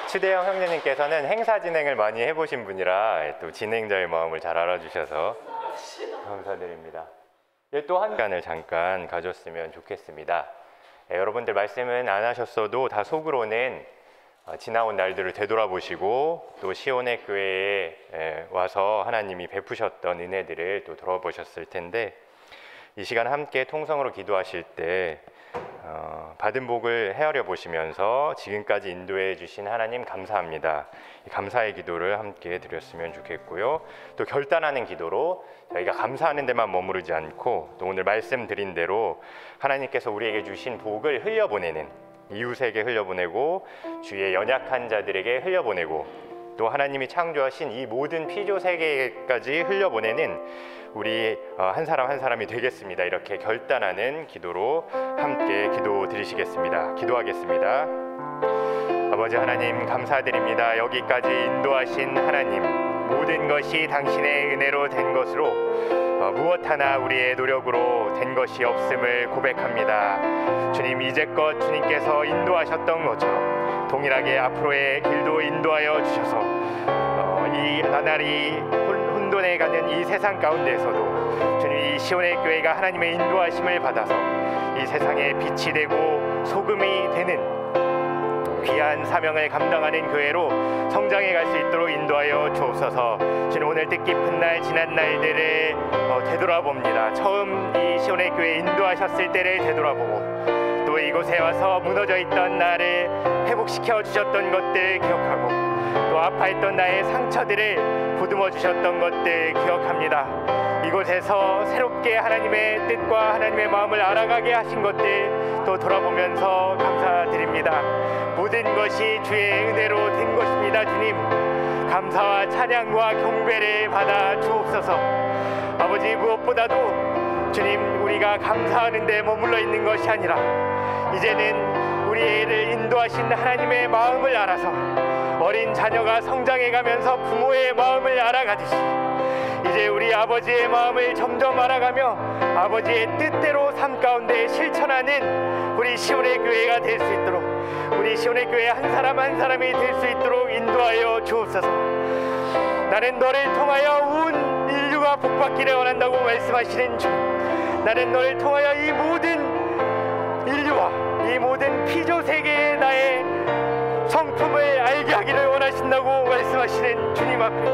추대영 형제님께서는 행사 진행을 많이 해보신 분이라 또 진행자의 마음을 잘 알아주셔서 감사드립니다. 예, 또 한 시간을 잠깐 가졌으면 좋겠습니다. 예, 여러분들 말씀은 안 하셨어도 다 속으로는 지나온 날들을 되돌아보시고 또 시온의 교회에 와서 하나님이 베푸셨던 은혜들을 또 들어보셨을 텐데, 이 시간 함께 통성으로 기도하실 때 받은 복을 헤아려 보시면서 지금까지 인도해 주신 하나님 감사합니다. 이 감사의 기도를 함께 드렸으면 좋겠고요. 또 결단하는 기도로 저희가 감사하는 데만 머무르지 않고 또 오늘 말씀드린 대로 하나님께서 우리에게 주신 복을 흘려보내는, 이웃에게 흘려보내고 주위의 연약한 자들에게 흘려보내고 또 하나님이 창조하신 이 모든 피조 세계까지 흘려보내는 우리 한 사람 한 사람이 되겠습니다. 이렇게 결단하는 기도로 함께 기도 드리시겠습니다. 기도하겠습니다. 아버지 하나님 감사드립니다. 여기까지 인도하신 하나님, 모든 것이 당신의 은혜로 된 것으로 무엇 하나 우리의 노력으로 된 것이 없음을 고백합니다. 주님, 이제껏 주님께서 인도하셨던 것처럼 동일하게 앞으로의 길도 인도하여 주셔서 이 나날이 혼돈해 가는 이 세상 가운데에서도 주님, 이 시온의 교회가 하나님의 인도하심을 받아서 이 세상에 빛이 되고 소금이 되는 귀한 사명을 감당하는 교회로 성장해 갈 수 있도록 인도하여 주옵소서. 주님, 오늘 뜻깊은 날, 지난 날들을 되돌아봅니다. 처음 이 시온의 교회에 인도하셨을 때를 되돌아보고 또 이곳에 와서 무너져 있던 나를 회복시켜 주셨던 것들 기억하고 또 또 아파했던 나의 상처들을 보듬어 주셨던 것들 기억합니다. 이곳에서 새롭게 하나님의 뜻과 하나님의 마음을 알아가게 하신 것들 또 돌아보면서 감사드립니다. 모든 것이 주의 은혜로 된 것입니다. 주님, 감사와 찬양과 경배를 받아 주옵소서. 아버지, 무엇보다도 주님, 우리가 감사하는 데 머물러 있는 것이 아니라 이제는 우리를 인도하신 하나님의 마음을 알아서 어린 자녀가 성장해가면서 부모의 마음을 알아가듯이 이제 우리 아버지의 마음을 점점 알아가며 아버지의 뜻대로 삶 가운데 실천하는 우리 시온의 교회가 될 수 있도록, 우리 시온의 교회 한 사람 한 사람이 될 수 있도록 인도하여 주옵소서. 나는 너를 통하여 온 인류가 복받기를 원한다고 말씀하시는 주님, 나는 너를 통하여 이 모든 인류와 이 모든 피조 세계의 나의 성품을 알게 하기를 원하신다고 말씀하시는 주님 앞에,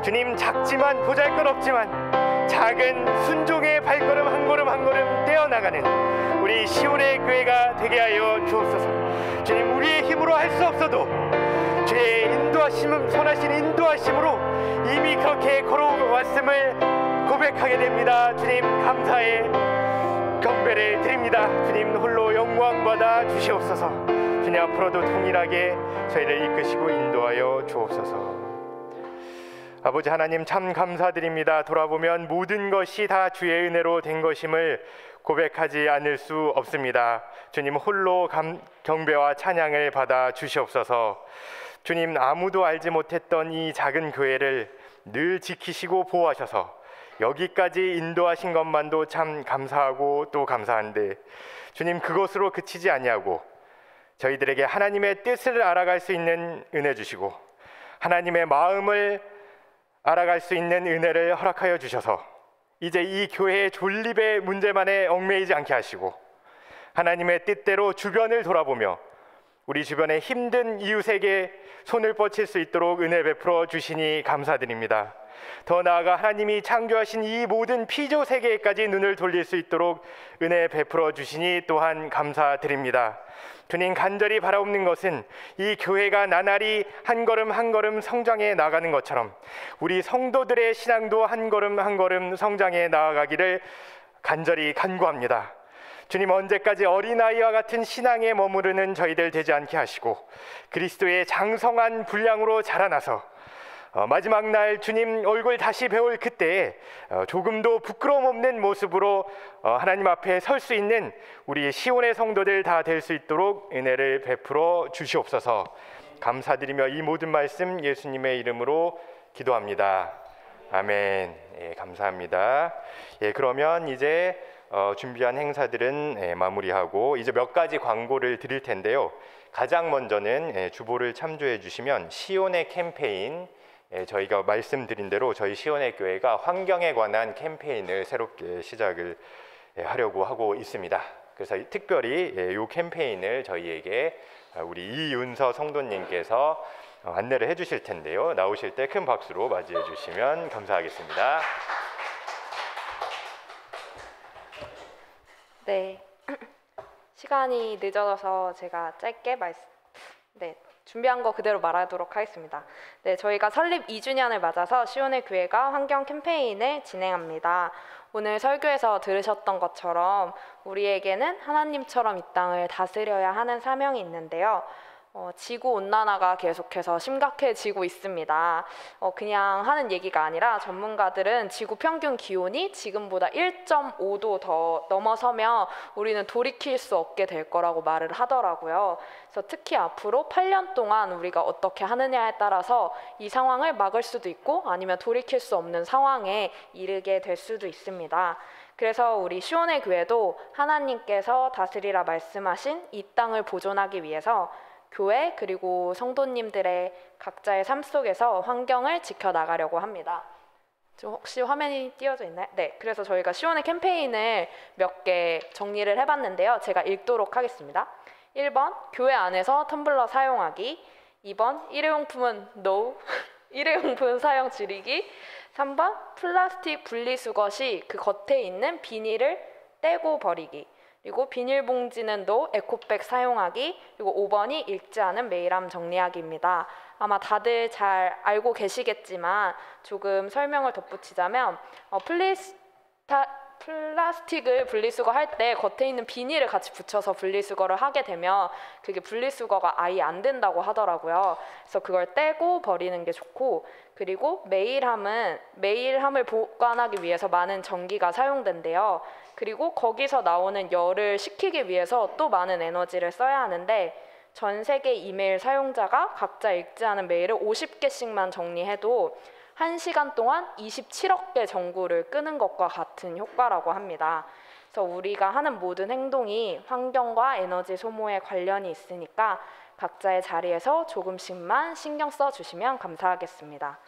주님, 작지만 보잘것없지만 작은 순종의 발걸음 한 걸음 한 걸음 떼어나가는 우리 시온의 교회가 되게 하여 주옵소서. 주님, 우리의 힘으로 할 수 없어도 주의 인도하심, 선하신 인도하심으로 이미 그렇게 걸어왔음을 고백하게 됩니다. 주님, 감사의 경배를 드립니다. 주님 홀로 영광받아 주시옵소서. 주님, 앞으로도 동일하게 저희를 이끄시고 인도하여 주옵소서. 아버지 하나님, 참 감사드립니다. 돌아보면 모든 것이 다 주의 은혜로 된 것임을 고백하지 않을 수 없습니다. 주님 홀로 경배와 찬양을 받아 주시옵소서. 주님, 아무도 알지 못했던 이 작은 교회를 늘 지키시고 보호하셔서 여기까지 인도하신 것만도 참 감사하고 또 감사한데, 주님, 그것으로 그치지 아니하고 저희들에게 하나님의 뜻을 알아갈 수 있는 은혜 주시고 하나님의 마음을 알아갈 수 있는 은혜를 허락하여 주셔서 이제 이 교회의 존립의 문제만에 얽매이지 않게 하시고 하나님의 뜻대로 주변을 돌아보며 우리 주변의 힘든 이웃에게 손을 뻗칠 수 있도록 은혜 베풀어 주시니 감사드립니다. 더 나아가 하나님이 창조하신 이 모든 피조 세계까지 눈을 돌릴 수 있도록 은혜 베풀어 주시니 또한 감사드립니다. 주님, 간절히 바라옵는 것은 이 교회가 나날이 한 걸음 한 걸음 성장해 나가는 것처럼 우리 성도들의 신앙도 한 걸음 한 걸음 성장해 나아가기를 간절히 간구합니다. 주님, 언제까지 어린아이와 같은 신앙에 머무르는 저희들 되지 않게 하시고 그리스도의 장성한 분량으로 자라나서 마지막 날 주님 얼굴 다시 배울 그때에 조금도 부끄러움 없는 모습으로 하나님 앞에 설 수 있는 우리 시온의 성도들 다 될 수 있도록 은혜를 베풀어 주시옵소서. 감사드리며 이 모든 말씀 예수님의 이름으로 기도합니다. 아멘. 예, 감사합니다. 예, 그러면 이제 준비한 행사들은 마무리하고 이제 몇 가지 광고를 드릴 텐데요. 가장 먼저는 주보를 참조해 주시면 시온의 캠페인, 저희가 말씀드린 대로 저희 시온의 교회가 환경에 관한 캠페인을 새롭게 시작을 하려고 하고 있습니다. 그래서 특별히 이 캠페인을 저희에게 우리 이윤서 성도님께서 안내를 해주실 텐데요. 나오실 때 큰 박수로 맞이해 주시면 감사하겠습니다. 네, 시간이 늦어져서 제가 짧게 준비한 거 그대로 말하도록 하겠습니다. 네, 저희가 설립 2주년을 맞아서 시온의 교회가 환경 캠페인을 진행합니다. 오늘 설교에서 들으셨던 것처럼 우리에게는 하나님처럼 이 땅을 다스려야 하는 사명이 있는데요. 지구온난화가 계속해서 심각해지고 있습니다. 그냥 하는 얘기가 아니라 전문가들은 지구 평균 기온이 지금보다 1.5도 더 넘어서면 우리는 돌이킬 수 없게 될 거라고 말을 하더라고요. 그래서 특히 앞으로 8년 동안 우리가 어떻게 하느냐에 따라서 이 상황을 막을 수도 있고 아니면 돌이킬 수 없는 상황에 이르게 될 수도 있습니다. 그래서 우리 시온의 교회도 하나님께서 다스리라 말씀하신 이 땅을 보존하기 위해서 교회 그리고 성도님들의 각자의 삶 속에서 환경을 지켜나가려고 합니다. 지금 혹시 화면이 띄어져 있나요? 네, 그래서 저희가 시온의 캠페인을 몇 개 정리를 해봤는데요. 제가 읽도록 하겠습니다. 1번, 교회 안에서 텀블러 사용하기. 2번, 일회용품은 NO, 일회용품 사용 줄이기. 3번, 플라스틱 분리수거 시 그 겉에 있는 비닐을 떼고 버리기. 그리고 비닐봉지는 노, 에코백 사용하기, 그리고 5번이 읽지 않은 메일함 정리하기입니다. 아마 다들 잘 알고 계시겠지만 조금 설명을 덧붙이자면 플라스틱을 분리수거 할 때 겉에 있는 비닐을 같이 붙여서 분리수거를 하게 되면 그게 분리수거가 아예 안 된다고 하더라고요. 그래서 그걸 떼고 버리는 게 좋고, 그리고 메일함을 보관하기 위해서 많은 전기가 사용된대요. 그리고 거기서 나오는 열을 식히기 위해서 또 많은 에너지를 써야 하는데, 전 세계 이메일 사용자가 각자 읽지 않은 메일을 50개씩만 정리해도 1시간 동안 27억 개 전구를 끄는 것과 같은 효과라고 합니다. 그래서 우리가 하는 모든 행동이 환경과 에너지 소모에 관련이 있으니까 각자의 자리에서 조금씩만 신경 써주시면 감사하겠습니다.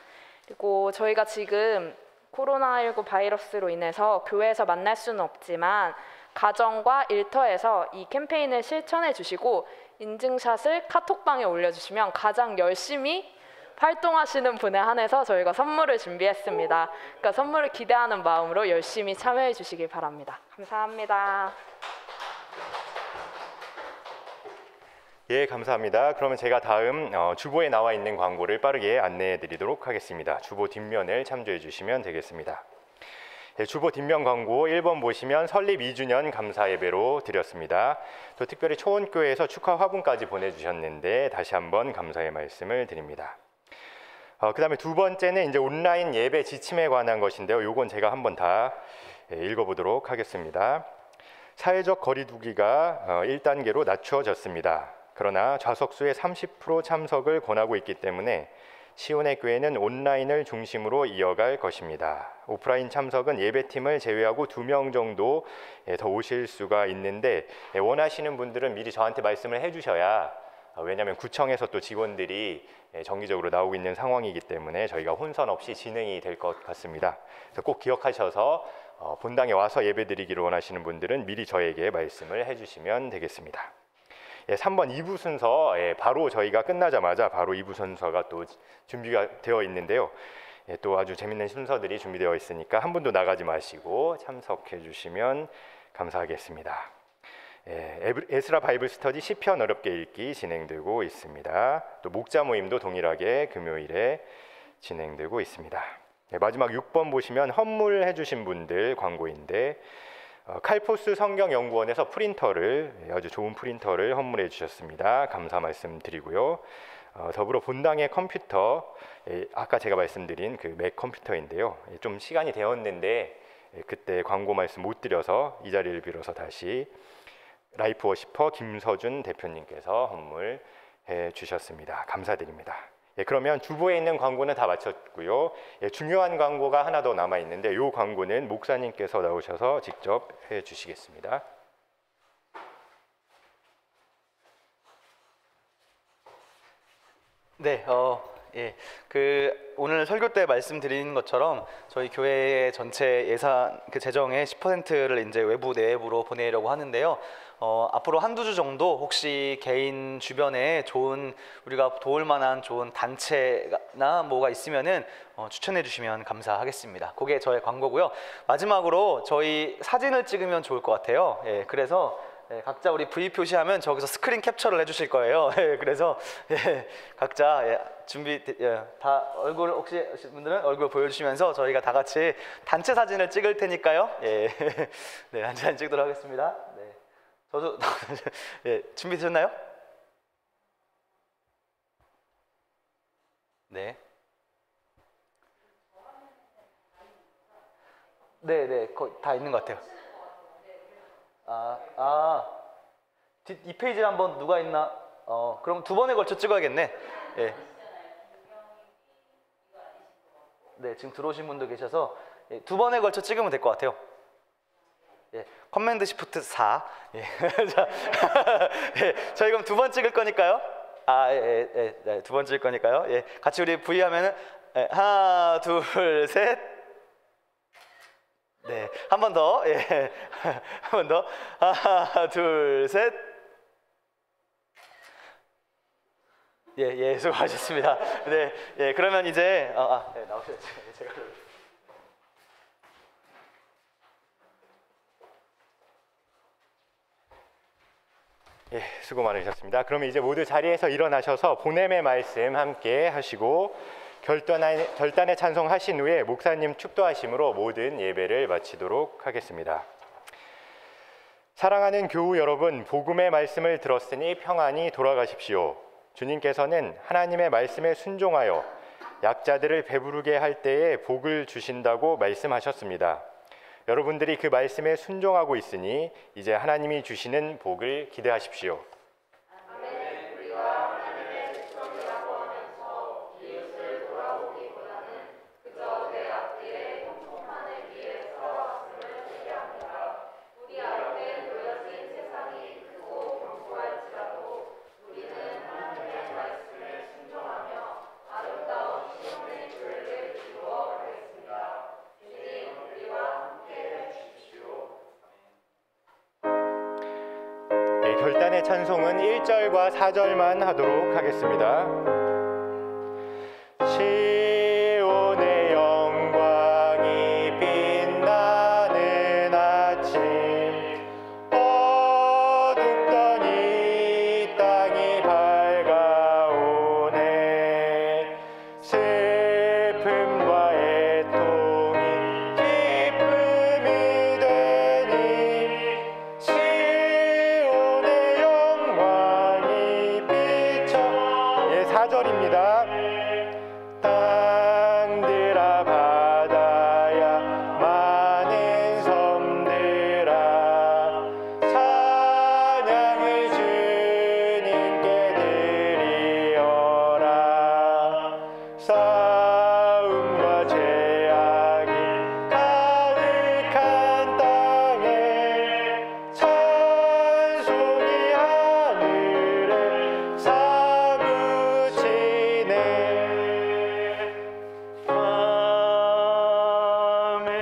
그리고 저희가 지금 코로나19 바이러스로 인해서 교회에서 만날 수는 없지만 가정과 일터에서 이 캠페인을 실천해 주시고 인증샷을 카톡방에 올려주시면 가장 열심히 활동하시는 분에 한해서 저희가 선물을 준비했습니다. 그러니까 선물을 기대하는 마음으로 열심히 참여해 주시길 바랍니다. 감사합니다. 예, 감사합니다. 그러면 제가 다음 주보에 나와 있는 광고를 빠르게 안내해 드리도록 하겠습니다. 주보 뒷면을 참조해 주시면 되겠습니다. 예, 주보 뒷면 광고 1번 보시면 설립 2주년 감사 예배로 드렸습니다. 또 특별히 초원교회에서 축하 화분까지 보내주셨는데 다시 한번 감사의 말씀을 드립니다. 그 다음에 두 번째는 이제 온라인 예배 지침에 관한 것인데요. 요건 제가 한번 다 읽어보도록 하겠습니다. 사회적 거리두기가 1단계로 낮추어졌습니다. 그러나 좌석수의 30% 참석을 권하고 있기 때문에 시온의 교회는 온라인을 중심으로 이어갈 것입니다. 오프라인 참석은 예배팀을 제외하고 2명 정도 더 오실 수가 있는데 원하시는 분들은 미리 저한테 말씀을 해주셔야, 왜냐하면 구청에서 또 직원들이 정기적으로 나오고 있는 상황이기 때문에 저희가 혼선 없이 진행이 될 것 같습니다. 그래서 꼭 기억하셔서 본당에 와서 예배드리기를 원하시는 분들은 미리 저에게 말씀을 해주시면 되겠습니다. 3번 2부 순서, 바로 저희가 끝나자마자 바로 2부 순서가 또 준비가 되어 있는데요. 또 아주 재밌는 순서들이 준비되어 있으니까 한 분도 나가지 마시고 참석해 주시면 감사하겠습니다. 에스라 바이블 스터디 시편 어렵게 읽기 진행되고 있습니다. 또 목자 모임도 동일하게 금요일에 진행되고 있습니다. 마지막 6번 보시면 헌물해 주신 분들 광고인데, 칼포스 성경연구원에서 프린터를, 아주 좋은 프린터를 헌물해 주셨습니다. 감사 말씀 드리고요. 더불어 본당의 컴퓨터, 아까 제가 말씀드린 그 맥 컴퓨터인데요. 좀 시간이 되었는데 그때 광고 말씀 못 드려서 이 자리를 빌어서 다시 라이프 워시퍼 김서준 대표님께서 헌물해 주셨습니다. 감사드립니다. 그러면 주보에 있는 광고는 다 마쳤고요. 중요한 광고가 하나 더 남아 있는데 이 광고는 목사님께서 나오셔서 직접 해 주시겠습니다. 네, 오늘 설교 때 말씀드린 것처럼 저희 교회 전체 예산 재정의 10%를 이제 외부 내부로 보내려고 하는데요. 앞으로 한두 주 정도 혹시 개인 주변에 좋은, 우리가 도울 만한 좋은 단체나 뭐가 있으면은 추천해 주시면 감사하겠습니다. 그게 저의 광고고요. 마지막으로 저희 사진을 찍으면 좋을 것 같아요. 그래서 각자 우리 V 표시하면 저기서 스크린 캡처를 해주실 거예요. 그래서 각자 준비 다 얼굴 혹시 분들은 얼굴 보여주시면서 저희가 다 같이 단체 사진을 찍을 테니까요. 네, 단체 사진 찍도록 하겠습니다. 네, 저도 준비되셨나요? 네. 네, 거의 다 있는 것 같아요. 이 페이지에 한번 누가 있나? 그럼 두 번에 걸쳐 찍어야겠네. 네, 지금 들어오신 분도 계셔서 두 번에 걸쳐 찍으면 될 것 같아요. 커맨드 시프트 4. 자, 저희 그럼 두 번 찍을 거니까요. 네, 두 번 찍을 거니까요. 같이 우리 V 하면은 하나, 둘, 셋. 네, 한 번 더. 한 번 더. 하나, 둘, 셋. 수고하셨습니다. 네, 그러면 이제 나오셔야죠. 제가 예, 수고 많으셨습니다. 그러면 이제 모두 자리에서 일어나셔서 보냄의 말씀 함께 하시고 결단의 찬송 하신 후에 목사님 축도하심으로 모든 예배를 마치도록 하겠습니다. 사랑하는 교우 여러분, 복음의 말씀을 들었으니 평안히 돌아가십시오. 주님께서는 하나님의 말씀에 순종하여 약자들을 배부르게 할 때에 복을 주신다고 말씀하셨습니다. 여러분들이 그 말씀에 순종하고 있으니 이제 하나님이 주시는 복을 기대하십시오. 결단의 찬송은 1절과 4절만 하도록 하겠습니다. 시온의 영광이 빛나는 아침, 어둡던 이 땅이 밝아오네. 슬픔과 애통이 기쁨이 되니 시온의 영광이 비쳐. 4절입니다. 땅들아 바다야 많은 섬들아 찬양을 주님께 드리어라. 싸움과 죄악이 가득한 땅에 찬송이 하늘에 사무치네. 아멘.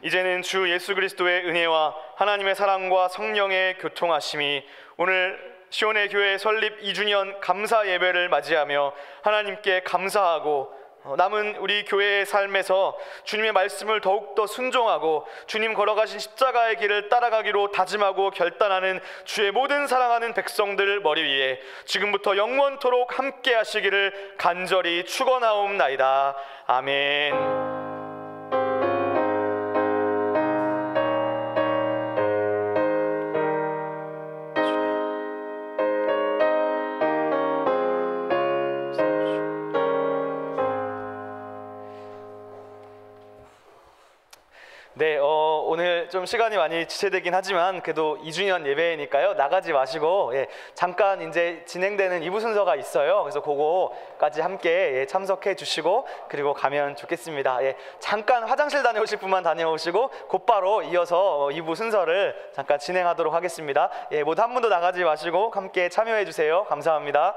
이제는 주 예수 그리스도의 은혜와 하나님의 사랑과 성령의 교통하심이 오늘 시온의 교회 설립 2주년 감사 예배를 맞이하며 하나님께 감사하고 남은 우리 교회의 삶에서 주님의 말씀을 더욱더 순종하고 주님 걸어가신 십자가의 길을 따라가기로 다짐하고 결단하는 주의 모든 사랑하는 백성들 머리 위에 지금부터 영원토록 함께 하시기를 간절히 축원하옵나이다. 아멘. 네, 오늘 좀 시간이 많이 지체되긴 하지만 그래도 2주년 예배니까요 나가지 마시고 잠깐 이제 진행되는 2부 순서가 있어요. 그래서 그거까지 함께 참석해 주시고 그리고 가면 좋겠습니다. 잠깐 화장실 다녀오실 분만 다녀오시고 곧바로 이어서 2부 순서를 잠깐 진행하도록 하겠습니다. 모두 한 분도 나가지 마시고 함께 참여해 주세요. 감사합니다.